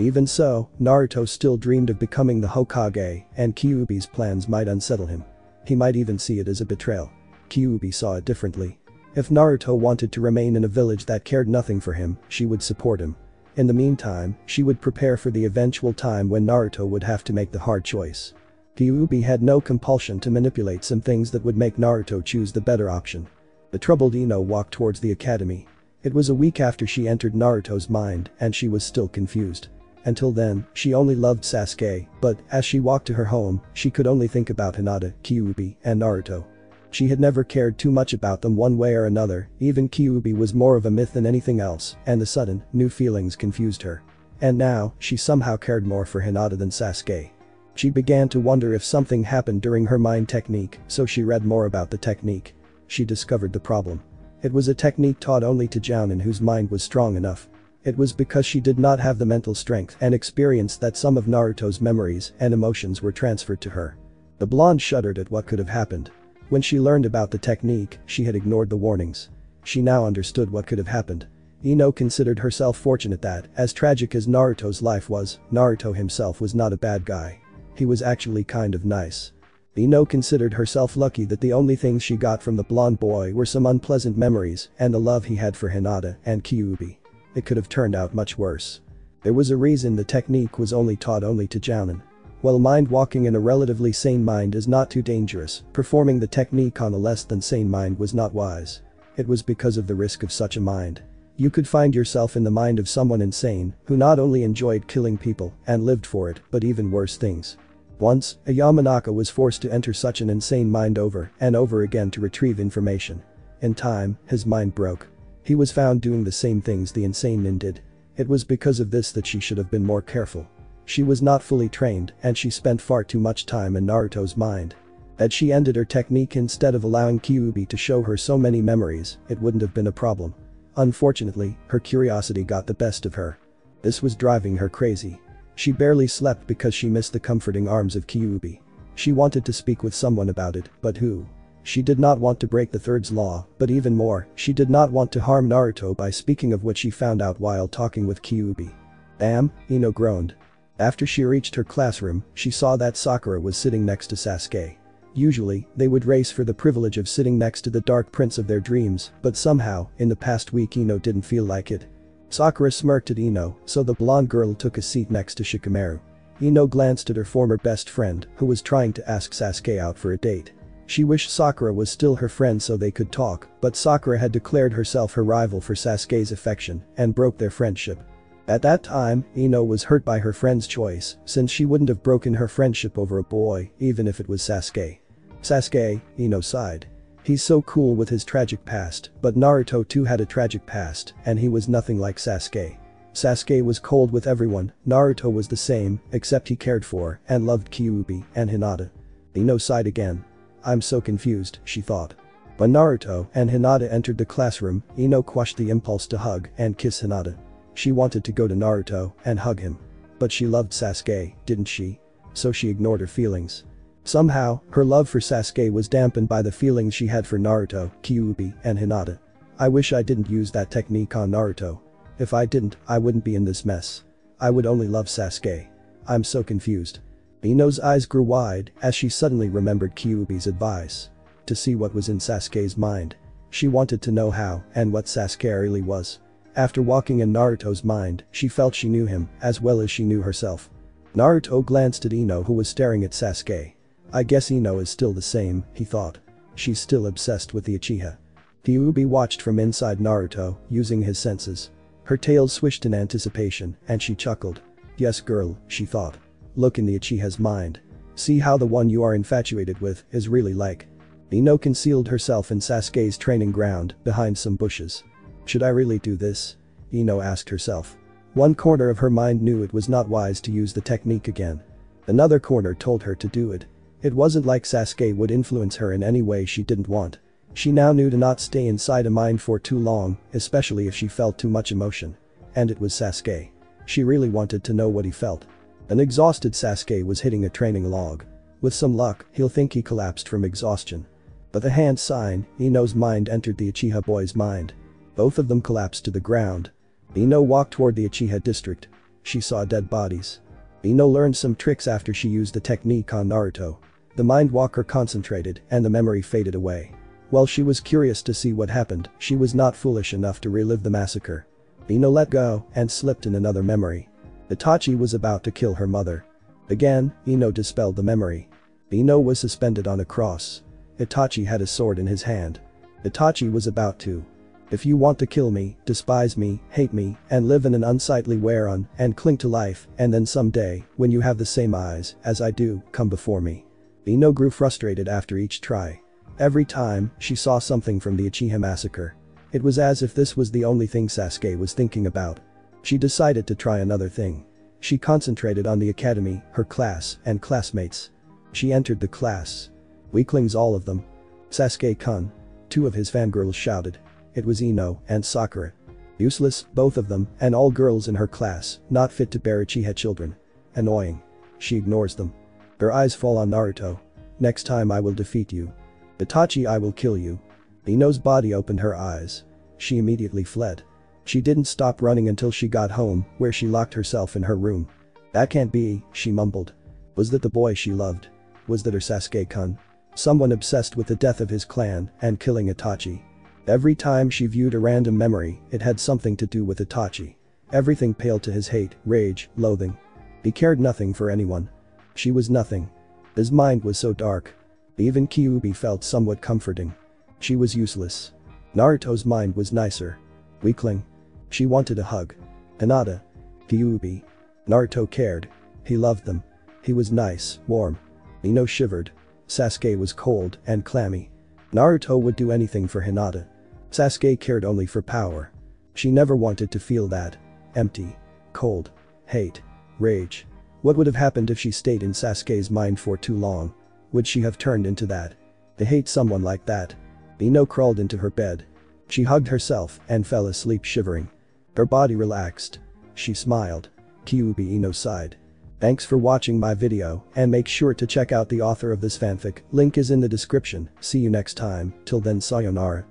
Speaker 1: Even so, Naruto still dreamed of becoming the Hokage, and Khuubi's plans might unsettle him. He might even see it as a betrayal. Khuubi saw it differently. If Naruto wanted to remain in a village that cared nothing for him, she would support him. In the meantime, she would prepare for the eventual time when Naruto would have to make the hard choice. Khuubi had no compulsion to manipulate some things that would make Naruto choose the better option. The troubled Ino walked towards the academy. It was a week after she entered Naruto's mind and she was still confused. Until then, she only loved Sasuke, but as she walked to her home, she could only think about Hinata, Khuubi, and Naruto. She had never cared too much about them one way or another, even Khuubi was more of a myth than anything else, and the sudden, new feelings confused her. And now, she somehow cared more for Hinata than Sasuke. She began to wonder if something happened during her mind technique, so she read more about the technique. She discovered the problem. It was a technique taught only to Jounin whose mind was strong enough. It was because she did not have the mental strength and experience that some of Naruto's memories and emotions were transferred to her. The blonde shuddered at what could have happened. When she learned about the technique, she had ignored the warnings. She now understood what could have happened. Ino considered herself fortunate that, as tragic as Naruto's life was, Naruto himself was not a bad guy. He was actually kind of nice. Ino considered herself lucky that the only things she got from the blonde boy were some unpleasant memories and the love he had for Hinata and Khuubi. It could have turned out much worse. There was a reason the technique was only taught to Jounin. While mind-walking in a relatively sane mind is not too dangerous, performing the technique on a less than sane mind was not wise. It was because of the risk of such a mind. You could find yourself in the mind of someone insane who not only enjoyed killing people and lived for it, but even worse things. Once, a Yamanaka was forced to enter such an insane mind over and over again to retrieve information. In time, his mind broke. He was found doing the same things the insane nin did. It was because of this that she should have been more careful. She was not fully trained and she spent far too much time in Naruto's mind. Had she ended her technique instead of allowing Khuubi to show her so many memories, it wouldn't have been a problem. Unfortunately, her curiosity got the best of her. This was driving her crazy. She barely slept because she missed the comforting arms of Khuubi. She wanted to speak with someone about it, but who? She did not want to break the third's law, but even more, she did not want to harm Naruto by speaking of what she found out while talking with Khuubi. Damn, Ino groaned. After she reached her classroom, she saw that Sakura was sitting next to Sasuke. Usually, they would race for the privilege of sitting next to the dark prince of their dreams, but somehow, in the past week Ino didn't feel like it. Sakura smirked at Ino, so the blonde girl took a seat next to Shikamaru. Ino glanced at her former best friend who was trying to ask Sasuke out for a date. She wished Sakura was still her friend so they could talk, but Sakura had declared herself her rival for Sasuke's affection and broke their friendship. At that time, Ino was hurt by her friend's choice since she wouldn't have broken her friendship over a boy even if it was Sasuke. Sasuke, Ino sighed. He's so cool with his tragic past, but Naruto too had a tragic past and he was nothing like Sasuke. Sasuke was cold with everyone, Naruto was the same, except he cared for and loved Khuubi and Hinata. Ino sighed again. I'm so confused, she thought. When Naruto and Hinata entered the classroom, Ino quashed the impulse to hug and kiss Hinata. She wanted to go to Naruto and hug him. But she loved Sasuke, didn't she? So she ignored her feelings. Somehow, her love for Sasuke was dampened by the feelings she had for Naruto, Khuubi, and Hinata. I wish I didn't use that technique on Naruto. If I didn't, I wouldn't be in this mess. I would only love Sasuke. I'm so confused. Ino's eyes grew wide as she suddenly remembered Khuubi's advice. To see what was in Sasuke's mind. She wanted to know how and what Sasuke really was. After walking in Naruto's mind, she felt she knew him as well as she knew herself. Naruto glanced at Ino who was staring at Sasuke. I guess Ino is still the same, he thought. She's still obsessed with the Uchiha. Khuubi watched from inside Naruto, using his senses. Her tail swished in anticipation and she chuckled. Yes girl, she thought. Look in the Uchiha's mind. See how the one you are infatuated with is really like. Ino concealed herself in Sasuke's training ground behind some bushes. Should I really do this? Ino asked herself. One corner of her mind knew it was not wise to use the technique again. Another corner told her to do it. It wasn't like Sasuke would influence her in any way she didn't want. She now knew to not stay inside a mind for too long, especially if she felt too much emotion. And it was Sasuke. She really wanted to know what he felt. An exhausted Sasuke was hitting a training log. With some luck, he'll think he collapsed from exhaustion. But the hand sign, Ino's mind entered the Uchiha boy's mind. Both of them collapsed to the ground. Ino walked toward the Uchiha district. She saw dead bodies. Ino learned some tricks after she used the technique on Naruto. The mind walker concentrated and the memory faded away. While she was curious to see what happened, she was not foolish enough to relive the massacre. Ino let go and slipped in another memory. Itachi was about to kill her mother. Again, Ino dispelled the memory. Ino was suspended on a cross. Itachi had a sword in his hand. Itachi was about to. If you want to kill me, despise me, hate me, and live in an unsightly whereon, and cling to life, and then someday, when you have the same eyes as I do, come before me. Ino grew frustrated after each try. Every time, she saw something from the Uchiha massacre. It was as if this was the only thing Sasuke was thinking about. She decided to try another thing. She concentrated on the academy, her class, and classmates. She entered the class. Weaklings all of them. Sasuke-kun. Two of his fangirls shouted. It was Ino and Sakura. Useless, both of them, and all girls in her class, not fit to bear Uchiha children. Annoying. She ignores them. Her eyes fall on Naruto. Next time I will defeat you. Itachi, I will kill you. Ino's body opened her eyes. She immediately fled. She didn't stop running until she got home, where she locked herself in her room. That can't be, she mumbled. Was that the boy she loved? Was that her Sasuke-kun? Someone obsessed with the death of his clan and killing Itachi. Every time she viewed a random memory, it had something to do with Itachi. Everything paled to his hate, rage, loathing. He cared nothing for anyone. She was nothing. His mind was so dark. Even Khuubi felt somewhat comforting. She was useless. Naruto's mind was nicer. Weakling. She wanted a hug. Hinata. Khuubi. Naruto cared. He loved them. He was nice, warm. Ino shivered. Sasuke was cold and clammy. Naruto would do anything for Hinata. Sasuke cared only for power. She never wanted to feel that. Empty. Cold. Hate. Rage. What would have happened if she stayed in Sasuke's mind for too long? Would she have turned into that? To hate someone like that? Ino crawled into her bed. She hugged herself and fell asleep shivering. Her body relaxed. She smiled. Khuubi Ino sighed. Thanks for watching my video and make sure to check out the author of this fanfic, link is in the description, see you next time, till then sayonara.